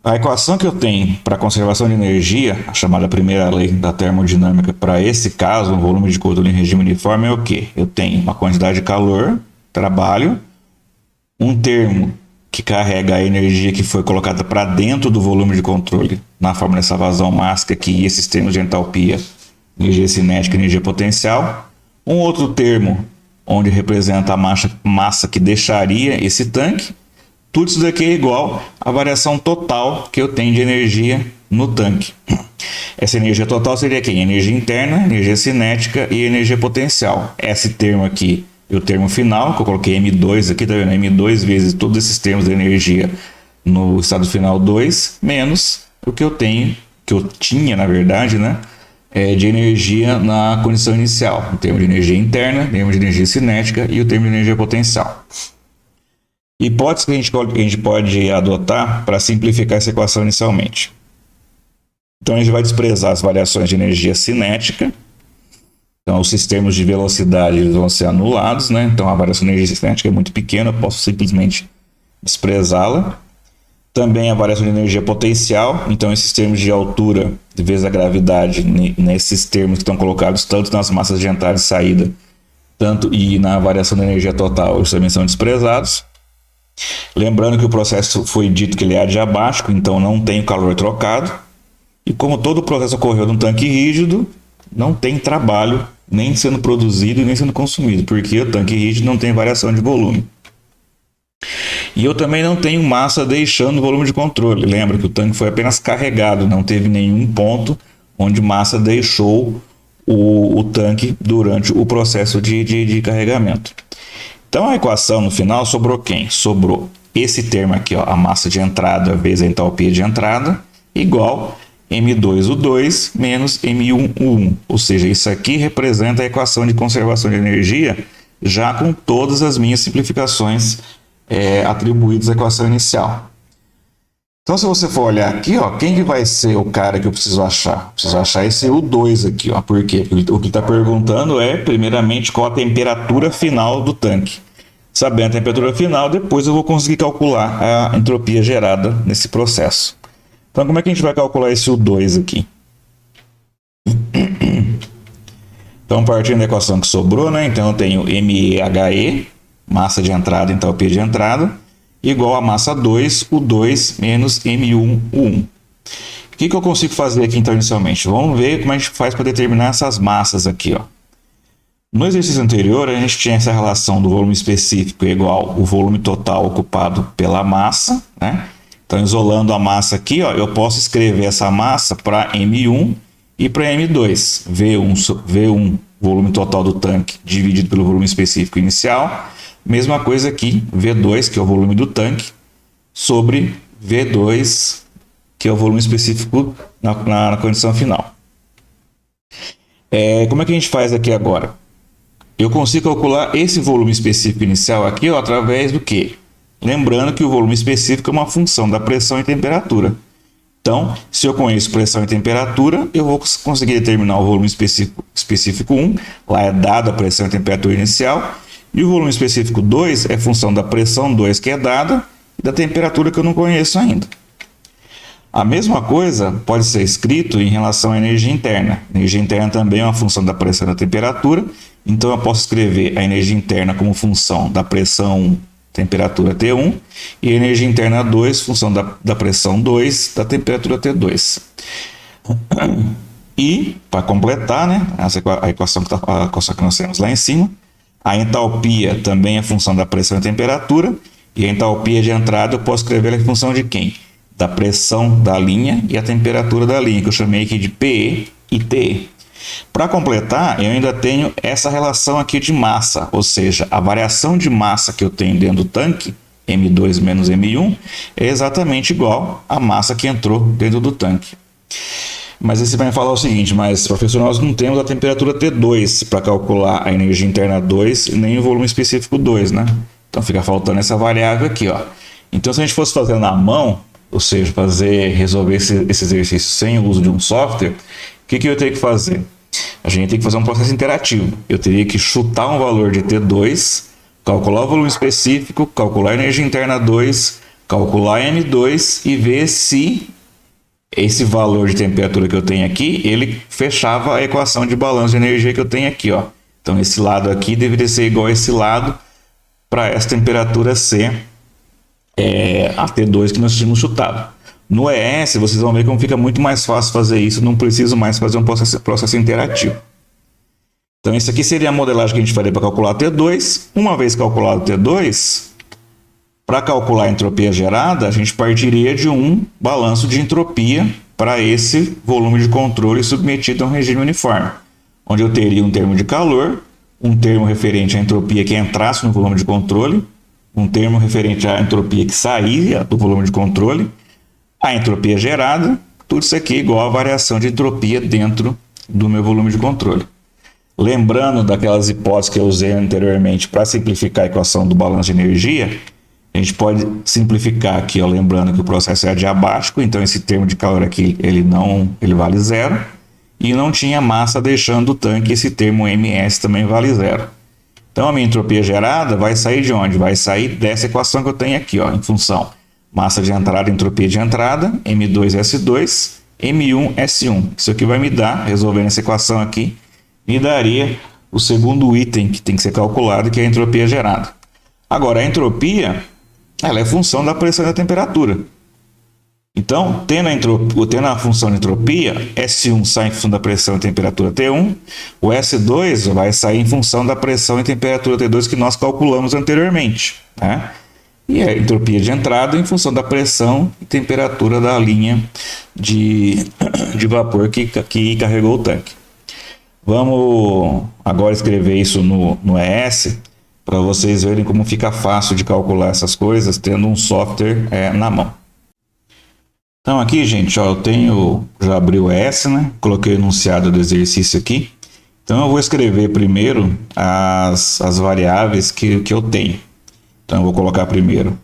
a equação que eu tenho para a conservação de energia, a chamada primeira lei da termodinâmica, para esse caso, um volume de controle em regime uniforme é o quê? Eu tenho uma quantidade de calor, trabalho, um termo que carrega a energia que foi colocada para dentro do volume de controle, na forma dessa vazão mássica aqui, e esses termos de entalpia, energia cinética e energia potencial. Um outro termo, onde representa a massa que deixaria esse tanque. Tudo isso daqui é igual à variação total que eu tenho de energia no tanque. Essa energia total seria aqui, energia interna, energia cinética e energia potencial. Esse termo aqui é o termo final, que eu coloquei M2 aqui, tá vendo? M2 vezes todos esses termos de energia no estado final 2, menos o que eu tenho, que eu tinha, na verdade, né? De energia na condição inicial. O termo de energia interna, o termo de energia cinética e o termo de energia potencial. Hipótese que a gente pode adotar para simplificar essa equação inicialmente. Então a gente vai desprezar as variações de energia cinética. Então os sistemas de velocidade eles vão ser anulados, né? Então a variação de energia cinética é muito pequena, eu posso simplesmente desprezá-la. Também a variação de energia potencial, então esses termos de altura vezes a gravidade, nesses termos que estão colocados tanto nas massas de entrada e saída, tanto e na variação da energia total, eles também são desprezados. Lembrando que o processo foi dito que ele é adiabático, então não tem o calor trocado. E como todo o processo ocorreu num tanque rígido, não tem trabalho nem sendo produzido e nem sendo consumido, porque o tanque rígido não tem variação de volume. E eu também não tenho massa deixando o volume de controle. Lembra que o tanque foi apenas carregado, não teve nenhum ponto onde massa deixou o tanque durante o processo de carregamento. Então a equação no final sobrou quem? Sobrou esse termo aqui, ó, a massa de entrada vezes a entalpia de entrada, igual M2U2 menos M1U1. Ou seja, isso aqui representa a equação de conservação de energia, já com todas as minhas simplificações atribuídas à equação inicial. Então, se você for olhar aqui, ó, quem que vai ser o cara que eu preciso achar? Preciso achar esse U2 aqui, ó. Por quê? Porque o que está perguntando é, primeiramente, qual a temperatura final do tanque. Sabendo a temperatura final, depois eu vou conseguir calcular a entropia gerada nesse processo. Então, como é que a gente vai calcular esse U2 aqui? Então, partindo da equação que sobrou, né? Então, eu tenho MEHE, massa de entrada, entalpia de entrada, igual a massa 2, U2 menos M1U1. O que eu consigo fazer aqui, então, inicialmente? Vamos ver como a gente faz para determinar essas massas aqui, ó. No exercício anterior, a gente tinha essa relação do volume específico igual o volume total ocupado pela massa, né? Então, isolando a massa aqui, ó, eu posso escrever essa massa para M1 e para M2. V1, volume total do tanque, dividido pelo volume específico inicial. Mesma coisa aqui, V2, que é o volume do tanque, sobre V2, que é o volume específico na condição final. Como é que a gente faz aqui agora? Eu consigo calcular esse volume específico inicial aqui, ó, através do quê? Lembrando que o volume específico é uma função da pressão e temperatura. Então, se eu conheço pressão e temperatura, eu vou conseguir determinar o volume específico 1, lá é dada a pressão e temperatura inicial, e o volume específico 2 é função da pressão 2 que é dada e da temperatura que eu não conheço ainda. A mesma coisa pode ser escrito em relação à energia interna. A energia interna também é uma função da pressão e da temperatura, então eu posso escrever a energia interna como função da pressão temperatura T1 e a energia interna 2, função da pressão 2, da temperatura T2. E, para completar, né, a equação que nós temos lá em cima, a entalpia também é função da pressão e temperatura, e a entalpia de entrada eu posso escrever em função de quem? Da pressão da linha e a temperatura da linha, que eu chamei aqui de PE e TE. Para completar, eu ainda tenho essa relação aqui de massa, ou seja, a variação de massa que eu tenho dentro do tanque, M2 menos M1, é exatamente igual à massa que entrou dentro do tanque. Mas aí você vai me falar o seguinte, mas professor, nós não temos a temperatura T2 para calcular a energia interna 2 nem o volume específico 2, né? Então fica faltando essa variável aqui, ó. Então se a gente fosse fazer na mão, ou seja, resolver esse exercício sem o uso de um software, o que eu teria que fazer? A gente tem que fazer um processo interativo. Eu teria que chutar um valor de T2, calcular o volume específico, calcular a energia interna 2, calcular M2 e ver se esse valor de temperatura que eu tenho aqui, ele fechava a equação de balanço de energia que eu tenho aqui, ó. Então esse lado aqui deveria ser igual a esse lado para essa temperatura ser a T2 que nós tínhamos chutado. No ES, vocês vão ver como fica muito mais fácil fazer isso, não preciso mais fazer um processo interativo. Então, isso aqui seria a modelagem que a gente faria para calcular T2. Uma vez calculado T2, para calcular a entropia gerada, a gente partiria de um balanço de entropia para esse volume de controle submetido a um regime uniforme, onde eu teria um termo de calor, um termo referente à entropia que entrasse no volume de controle, um termo referente à entropia que saía do volume de controle, a entropia gerada, tudo isso aqui igual a variação de entropia dentro do meu volume de controle. Lembrando daquelas hipóteses que eu usei anteriormente para simplificar a equação do balanço de energia, a gente pode simplificar aqui, ó, lembrando que o processo é adiabático, então esse termo de calor aqui ele vale zero, e não tinha massa deixando o tanque, esse termo MS também vale zero. Então a minha entropia gerada vai sair de onde? Vai sair dessa equação que eu tenho aqui, ó, em função Massa de entrada, entropia de entrada, M2S2, M1S1. Isso aqui vai me dar, resolvendo essa equação aqui, me daria o segundo item que tem que ser calculado, que é a entropia gerada. Agora, a entropia, ela é função da pressão e da temperatura. Então, tendo a função de entropia, S1 sai em função da pressão e temperatura T1, o S2 vai sair em função da pressão e temperatura T2 que nós calculamos anteriormente, né? E a entropia de entrada em função da pressão e temperatura da linha de vapor que carregou o tanque. Vamos agora escrever isso no ES, para vocês verem como fica fácil de calcular essas coisas tendo um software na mão. Então aqui, gente, ó, já abri o ES, né? Coloquei o enunciado do exercício aqui. Então eu vou escrever primeiro as variáveis que eu tenho. Então eu vou colocar primeiro,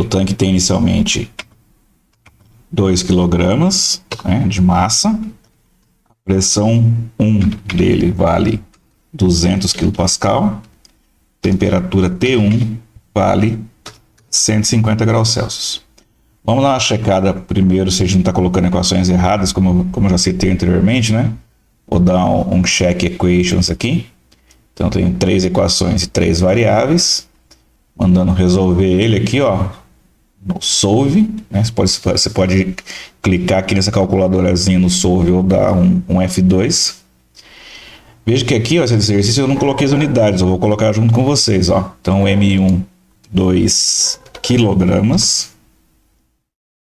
o tanque tem inicialmente 2 kg, né, de massa. A pressão 1 dele vale 200 kPa. Temperatura T1 vale 150 graus Celsius. Vamos dar uma checada primeiro se a gente não está colocando equações erradas, como eu já citei anteriormente, né? Vou dar um check equations aqui. Então tem 3 equações e 3 variáveis. Mandando resolver ele aqui, ó, no solve, né? Você pode clicar aqui nessa calculadorazinha no solve ou dar um F2. Veja que aqui, ó, esse exercício eu não coloquei as unidades, eu vou colocar junto com vocês, ó. Então M1, 2 kg.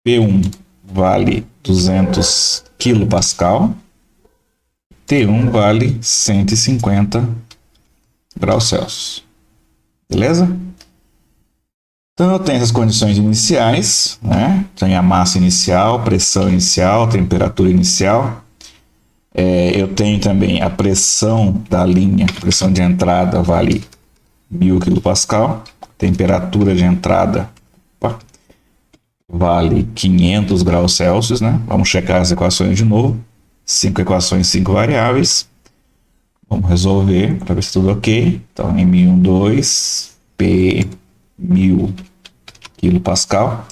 P1 vale 200 kPa. T1 vale 150 graus Celsius. Beleza? Então eu tenho essas condições iniciais, né? Tenho a massa inicial, pressão inicial, temperatura inicial. Eu tenho também a pressão da linha, pressão de entrada vale 1000 kPa. Temperatura de entrada vale 500 graus Celsius, né? Vamos checar as equações de novo. 5 equações, 5 variáveis. Vamos resolver para ver se tudo ok. Então, M1, 2, P, 1000 kPa.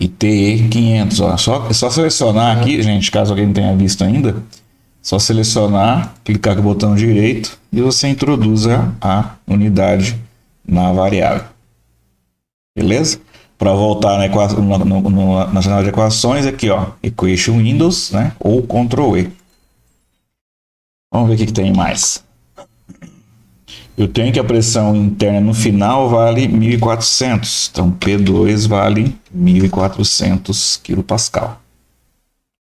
E TE 500. Ó. É só selecionar aqui, gente, caso alguém não tenha visto ainda. Só selecionar, clicar com o botão direito e você introduz a unidade na variável. Beleza? Para voltar na janela de equações, aqui, ó, Equation Windows, né? Ou Ctrl E. Vamos ver o que tem mais. Eu tenho que a pressão interna no final vale 1400. Então, P2 vale 1400 kPa.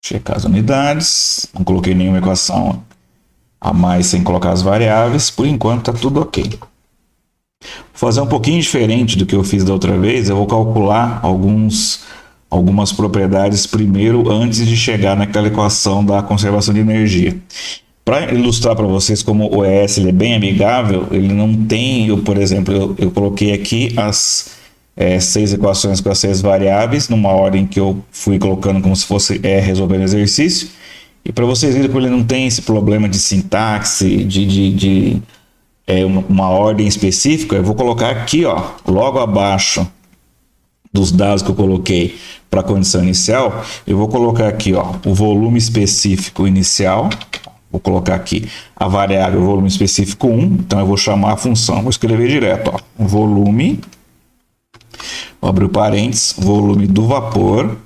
Checar as unidades. Não coloquei nenhuma equação a mais sem colocar as variáveis. Por enquanto, está tudo ok. Vou fazer um pouquinho diferente do que eu fiz da outra vez. Eu vou calcular algumas propriedades primeiro, antes de chegar naquela equação da conservação de energia. Para ilustrar para vocês como o ES ele é bem amigável, ele não tem, por exemplo, eu coloquei aqui as 6 equações com as 6 variáveis, numa ordem que eu fui colocando como se fosse resolvendo exercício. E para vocês verem que ele não tem esse problema de sintaxe, uma ordem específica, eu vou colocar aqui, ó, logo abaixo dos dados que eu coloquei para a condição inicial, eu vou colocar aqui, ó, o volume específico inicial. Vou colocar aqui a variável volume específico 1, então eu vou chamar a função, vou escrever direto, ó, volume, vou abrir o parênteses, volume do vapor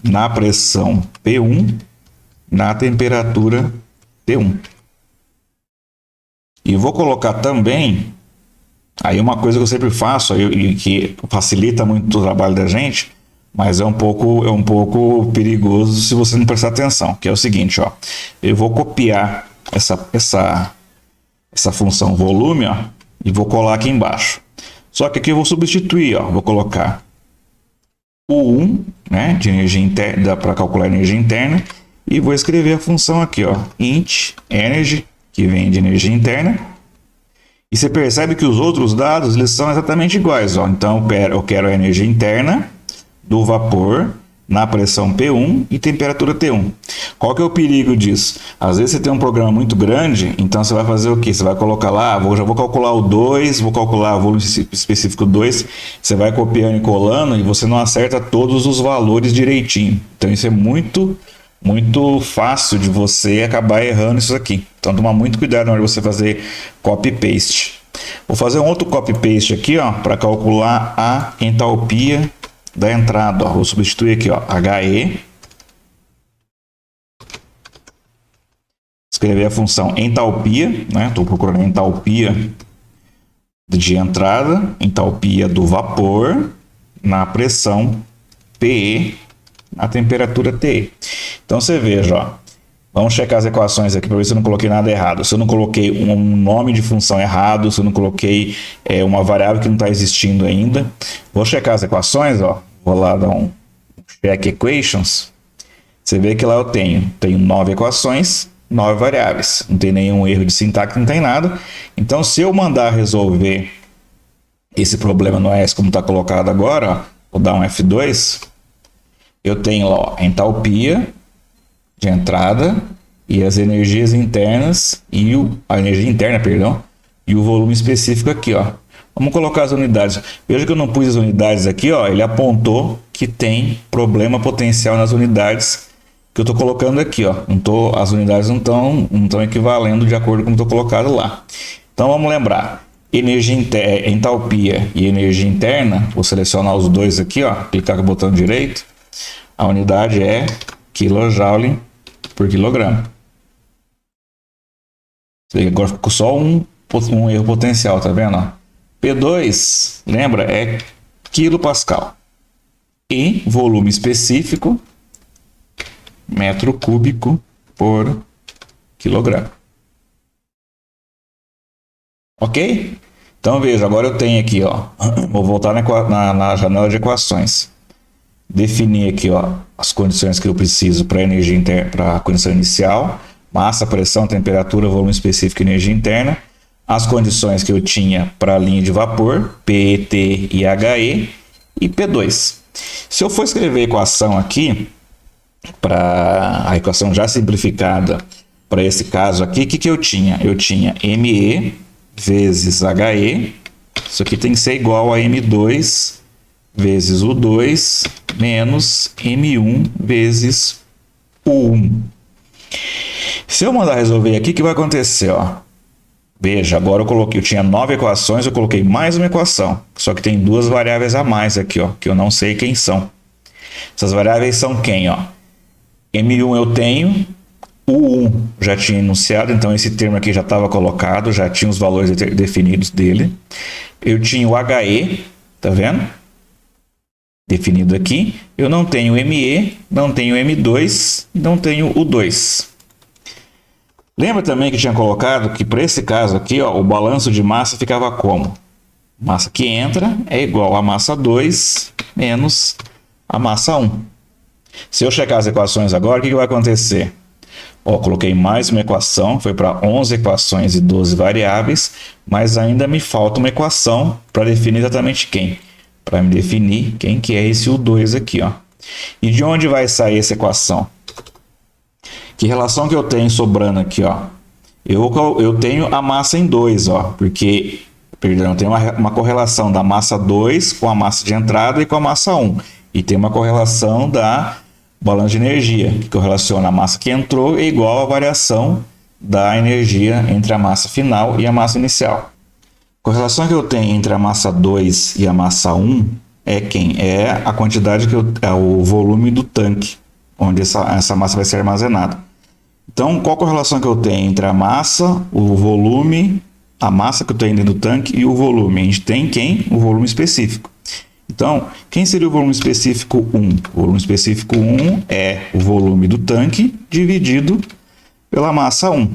na pressão P1, na temperatura T1. E vou colocar também, aí uma coisa que eu sempre faço, e que facilita muito o trabalho da gente, mas é um pouco perigoso se você não prestar atenção, que é o seguinte, ó, eu vou copiar essa função volume, ó, e vou colar aqui embaixo. Só que aqui eu vou substituir, ó, vou colocar o 1, né, de energia interna, para calcular a energia interna, e vou escrever a função aqui, ó, int energy, que vem de energia interna. E você percebe que os outros dados eles são exatamente iguais, ó. Então eu quero a energia interna do vapor na pressão P1 e temperatura T1. Qual que é o perigo disso? Às vezes você tem um programa muito grande, então você vai fazer o quê? Você vai colocar lá, já vou calcular o 2, vou calcular o volume específico 2, você vai copiando e colando e você não acerta todos os valores direitinho. Então isso é muito fácil de você acabar errando isso aqui. Então toma muito cuidado na hora de você fazer copy-paste. Vou fazer um outro copy-paste aqui, para calcular a entalpia da entrada. Vou substituir aqui, HE. Escrever a função entalpia, né? Estou procurando a entalpia de entrada, entalpia do vapor na pressão PE, na temperatura TE. Então você veja, vamos checar as equações aqui para ver se eu não coloquei nada errado. Se eu não coloquei um nome de função errado, se eu não coloquei uma variável que não está existindo ainda. Vou checar as equações, vou lá dar um check equations. Você vê que lá eu tenho 9 equações, 9 variáveis. Não tem nenhum erro de sintaxe, não tem nada. Então se eu mandar resolver esse problema no S como está colocado agora, vou dar um F2, eu tenho lá a entalpia de entrada e as energias internas e a energia interna, perdão, e o volume específico aqui, Vamos colocar as unidades. Veja que eu não pus as unidades aqui, ele apontou que tem problema potencial nas unidades que eu estou colocando aqui, as unidades não estão equivalendo de acordo com o que estou colocado lá. Então vamos lembrar, entalpia e energia interna, vou selecionar os dois aqui, clicar com o botão direito, a unidade é kJ por quilograma. Agora ficou só um erro potencial, tá vendo? P2, lembra, é quilopascal. E volume específico, metro cúbico por quilograma. Ok? Então veja, agora eu tenho aqui, vou voltar na janela de equações. Definir aqui, as condições que eu preciso para a energia interna, para a condição inicial, massa, pressão, temperatura, volume específico e energia interna. As condições que eu tinha para a linha de vapor, PET e HE, e P2. Se eu for escrever a equação aqui, para a equação já simplificada para esse caso aqui, o que eu tinha? Eu tinha ME vezes HE, isso aqui tem que ser igual a M2 vezes U2 menos M1 vezes U1. Se eu mandar resolver aqui, o que vai acontecer? Veja, agora eu tinha 9 equações, eu coloquei mais uma equação, só que tem 2 variáveis a mais aqui, que eu não sei quem são. Essas variáveis são quem? M1 eu tenho, U1 já tinha enunciado, então esse termo aqui já estava colocado, já tinha os valores definidos dele. Eu tinha o HE, tá vendo? Definido aqui. Eu não tenho ME, não tenho M2, não tenho U2. Lembra também que tinha colocado que para esse caso aqui, o balanço de massa ficava como? Massa que entra é igual a massa 2 menos a massa 1. Se eu checar as equações agora, o que vai acontecer? Coloquei mais uma equação, foi para 11 equações e 12 variáveis, mas ainda me falta uma equação para definir exatamente quem. Para me definir quem que é esse U2 aqui. E de onde vai sair essa equação? Que relação que eu tenho sobrando aqui? Eu tenho a massa em 2, porque, perdão, tem uma correlação da massa 2 com a massa de entrada e com a massa 1. E tem uma correlação da balança de energia, que correlaciona a massa que entrou é igual à variação da energia entre a massa final e a massa inicial. A correlação que eu tenho entre a massa 2 e a massa 1 é quem? É a quantidade é o volume do tanque, onde essa massa vai ser armazenada. Então, qual a correlação que eu tenho entre a massa, o volume, a massa que eu tenho dentro do tanque e o volume? A gente tem quem? O volume específico. Então, quem seria o volume específico 1? O volume específico 1 é o volume do tanque dividido pela massa 1.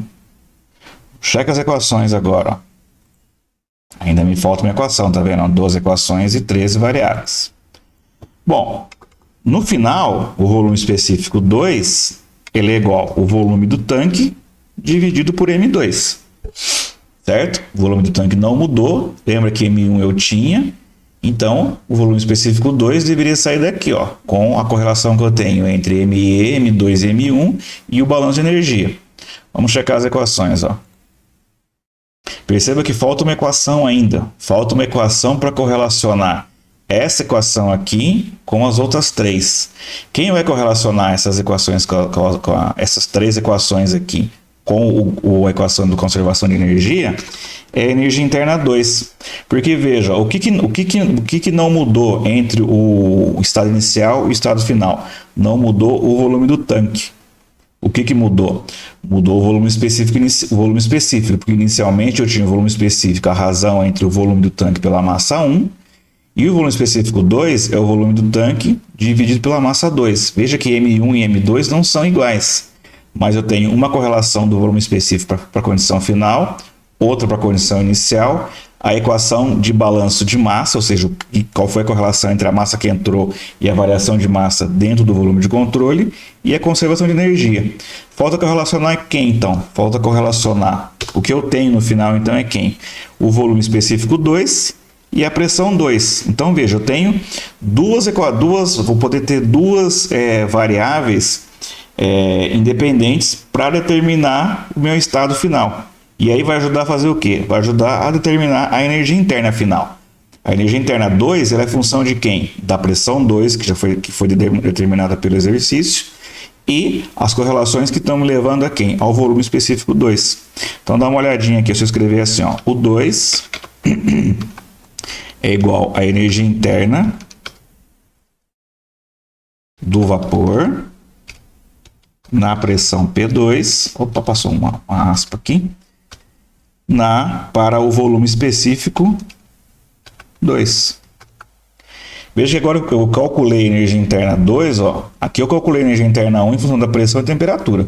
Checa as equações agora. Ainda me falta uma equação, tá vendo? 12 equações e 13 variáveis. Bom, no final, o volume específico 2, ele é igual ao volume do tanque dividido por M2. Certo? O volume do tanque não mudou. Lembra que M1 eu tinha, Então, o volume específico 2 deveria sair daqui, ó, com a correlação que eu tenho entre ME, M2 e M1 e o balanço de energia. Vamos checar as equações, ó. Perceba que falta uma equação ainda. Falta uma equação para correlacionar essa equação aqui com as outras três. Quem vai correlacionar essas equações essas três equações aqui com a equação de conservação de energia é a energia interna 2. Porque veja, o que não mudou entre o estado inicial e o estado final? Não mudou o volume do tanque. O que mudou? Mudou o volume específico, porque inicialmente eu tinha o volume específico, a razão entre o volume do tanque pela massa 1, e o volume específico 2 é o volume do tanque dividido pela massa 2. Veja que M1 e M2 não são iguais, mas eu tenho uma correlação do volume específico para a condição final, outra para a condição inicial, a equação de balanço de massa, ou seja, qual foi a correlação entre a massa que entrou e a variação de massa dentro do volume de controle, e a conservação de energia. Falta correlacionar quem, então? Falta correlacionar. O que eu tenho no final, então, é quem? O volume específico 2 e a pressão 2. Então, veja, eu tenho vou poder ter duas variáveis independentes para determinar o meu estado final. E aí vai ajudar a fazer o quê? Vai ajudar a determinar a energia interna final. A energia interna 2 ela é função de quem? Da pressão 2, que foi determinada pelo exercício, e as correlações que estão me levando a quem? Ao volume específico 2. Então dá uma olhadinha aqui, se eu escrever assim, ó, o 2 é igual à energia interna do vapor na pressão P2, opa, passou uma aspa aqui, para o volume específico 2. Veja que agora que eu calculei a energia interna 2, ó, aqui eu calculei a energia interna 1 em função da pressão e temperatura.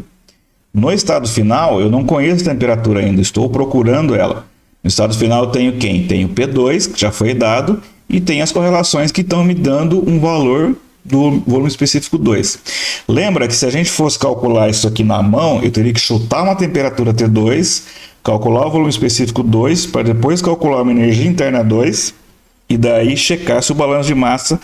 No estado final, eu não conheço a temperatura ainda, estou procurando ela. No estado final eu tenho quem? Tenho P2, que já foi dado, e tem as correlações que estão me dando um valor do volume específico 2. Lembra que se a gente fosse calcular isso aqui na mão, eu teria que chutar uma temperatura T2, calcular o volume específico 2, para depois calcular uma energia interna 2, e daí checar se o balanço de massa,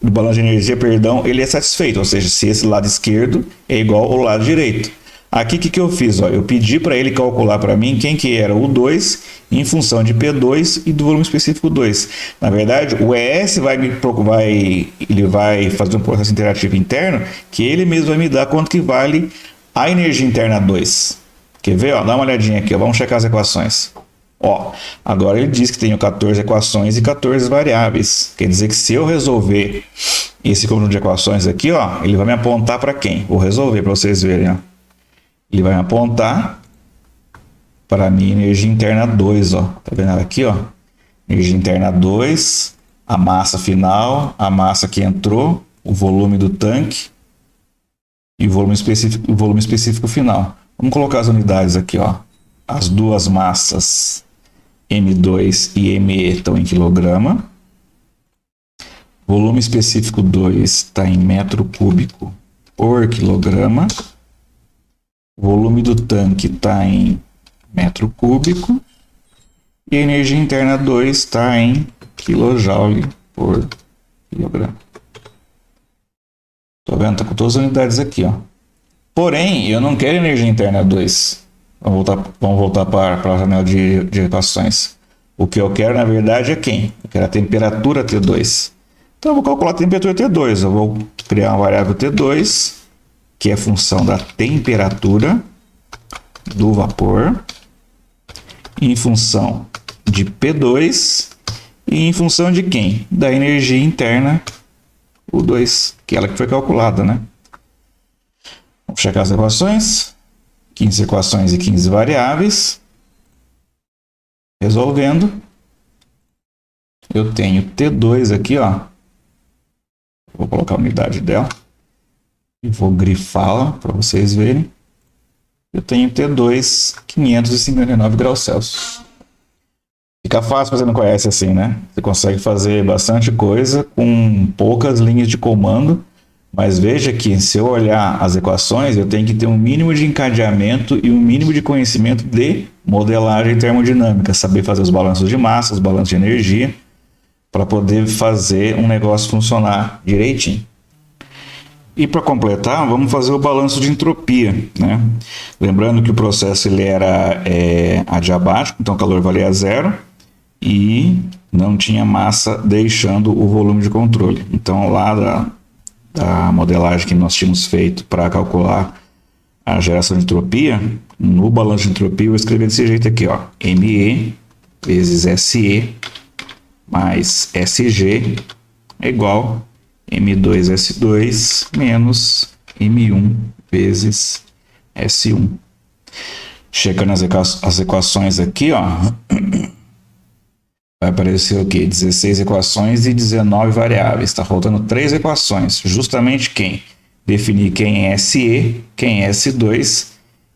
o balanço de energia, perdão, ele é satisfeito, ou seja, se esse lado esquerdo é igual ao lado direito. Aqui o que eu fiz? Ó, eu pedi para ele calcular para mim quem que era o 2 em função de P2 e do volume específico 2. Na verdade, o ES ele vai fazer um processo interativo interno que ele mesmo vai me dar quanto que vale a energia interna 2. Quer ver? Ó, dá uma olhadinha aqui, ó, vamos checar as equações. Ó, agora ele diz que tenho 14 equações e 14 variáveis. Quer dizer que se eu resolver esse conjunto de equações aqui, ó, ele vai me apontar para quem? Vou resolver para vocês verem. Ó. Ele vai me apontar para a minha energia interna 2. Ó. Tá vendo aqui? Ó? Energia interna 2, a massa final, a massa que entrou, o volume do tanque e o volume específico final. Vamos colocar as unidades aqui. Ó. As duas massas M2 e ME estão em quilograma. Volume específico 2 está em metro cúbico por quilograma. O volume do tanque está em metro cúbico. E a energia interna 2 está em kilojoule por quilograma. Estou vendo? Está com todas as unidades aqui. Ó. Porém, eu não quero energia interna 2. Vamos voltar para a janela de equações. O que eu quero, na verdade, é quem? Eu quero a temperatura T2. Então, eu vou calcular a temperatura T2. Eu vou criar uma variável T2, que é função da temperatura do vapor, em função de P2 e em função de quem? Da energia interna, o 2, que é ela que foi calculada, né? Vamos checar as equações. 15 equações e 15 variáveis. Resolvendo. Eu tenho T2 aqui, ó. Vou colocar a unidade dela. E vou grifá-la para vocês verem. Eu tenho T2 559 graus Celsius. Fica fácil para você não conhece assim, né? Você consegue fazer bastante coisa com poucas linhas de comando. Mas veja que se eu olhar as equações, eu tenho que ter um mínimo de encadeamento e um mínimo de conhecimento de modelagem termodinâmica. Saber fazer os balanços de massa, os balanços de energia. para poder fazer um negócio funcionar direitinho. E para completar, vamos fazer o balanço de entropia, né? Lembrando que o processo ele era adiabático, então o calor valia zero e não tinha massa deixando o volume de controle. Então lá da modelagem que nós tínhamos feito para calcular a geração de entropia, no balanço de entropia eu escrevi desse jeito aqui, ó, ME vezes SE mais SG é igual M2S2 menos M1 vezes S1. Checando as equações aqui, ó, vai aparecer o quê? 16 equações e 19 variáveis. Está faltando 3 equações. Justamente quem? Definir quem é SE, quem é S2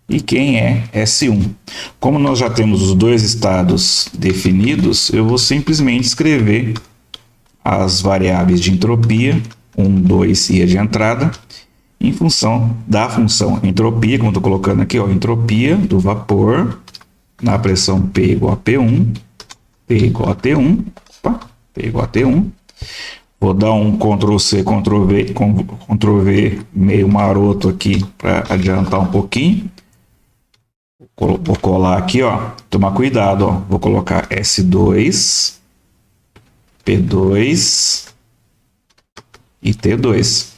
e quem é S1. Como nós já temos os dois estados definidos, eu vou simplesmente escrever as variáveis de entropia, 1, 2 e a de entrada, em função da função entropia, como estou colocando aqui, ó, entropia do vapor na pressão P igual a P1, P igual a T1, P igual a T1. Vou dar um Ctrl+C, Ctrl+V meio maroto aqui para adiantar um pouquinho. Vou colar aqui, ó, tomar cuidado, ó, vou colocar S2, P2 e T2.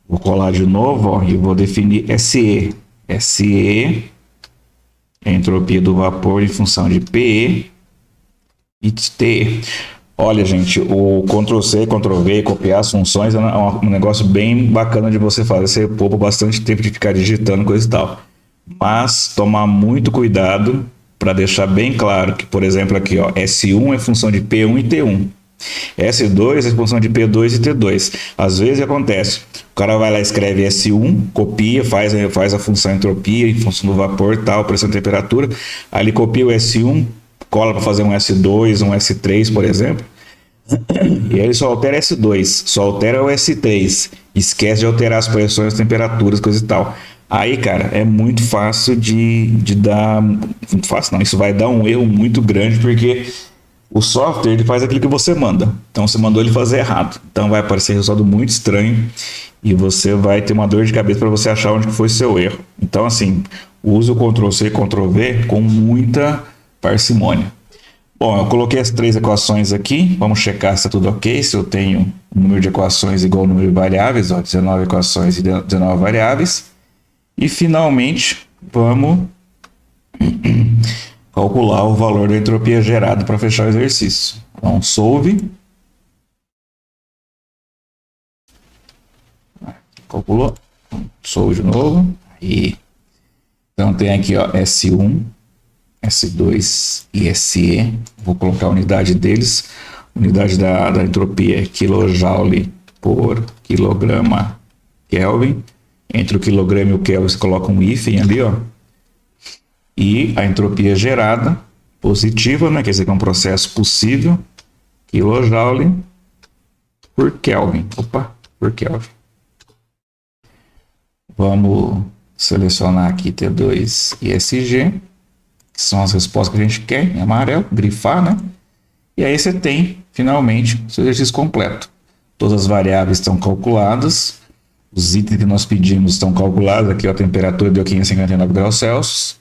Vou colar de novo, ó, e vou definir SE. SE é a entropia do vapor em função de PE e TE. Olha, gente, o Ctrl+C, Ctrl+V, copiar as funções é um negócio bem bacana de você fazer. Você poupa bastante tempo de ficar digitando coisa e tal. Mas tomar muito cuidado para deixar bem claro que, por exemplo, aqui, ó, S1 é função de P1 e T1. S2 é função de P2 e T2. Às vezes acontece, o cara vai lá e escreve S1, copia, faz a função entropia em função do vapor, tal, pressão e temperatura. Aí ele copia o S1, cola para fazer um S2, um S3, por exemplo. E aí ele só altera S2, só altera o S3. Esquece de alterar as pressões, as temperaturas, coisa e tal. Aí, cara, é muito fácil de dar... Muito fácil não, isso vai dar um erro muito grande, porque o software ele faz aquilo que você manda. Então, você mandou ele fazer errado. Então, vai aparecer um resultado muito estranho e você vai ter uma dor de cabeça para você achar onde foi seu erro. Então, assim, use o Ctrl+C e Ctrl+V com muita parcimônia. Bom, eu coloquei as 3 equações aqui. Vamos checar se está tudo ok. Se eu tenho um número de equações igual ao número de variáveis, ó, 19 equações e 19 variáveis. E, finalmente, vamos calcular o valor da entropia gerada para fechar o exercício. Então, solve. Calculou. Solve de novo. Aí. Então, tem aqui, ó, S1, S2 e SE. Vou colocar a unidade deles. A unidade da entropia é kJ por quilograma Kelvin. Entre o quilograma e o Kelvin você coloca um hífen ali, ó. E a entropia gerada, positiva, né? Quer dizer que é um processo possível, kJ por Kelvin. Opa, por Kelvin. Vamos selecionar aqui T2 e SG, que são as respostas que a gente quer, em amarelo, grifar, né? E aí você tem, finalmente, o seu exercício completo. Todas as variáveis estão calculadas, os itens que nós pedimos estão calculados, aqui ó, a temperatura deu 559 graus Celsius,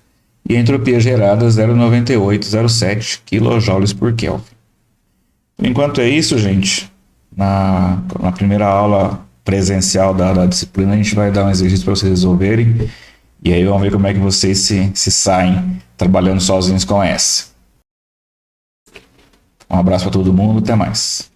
e a entropia gerada 0,9807 kJ por Kelvin. Por enquanto é isso, gente. Na primeira aula presencial da disciplina, a gente vai dar um exercício para vocês resolverem, e aí vamos ver como é que vocês se saem trabalhando sozinhos com essa. Um abraço para todo mundo, até mais.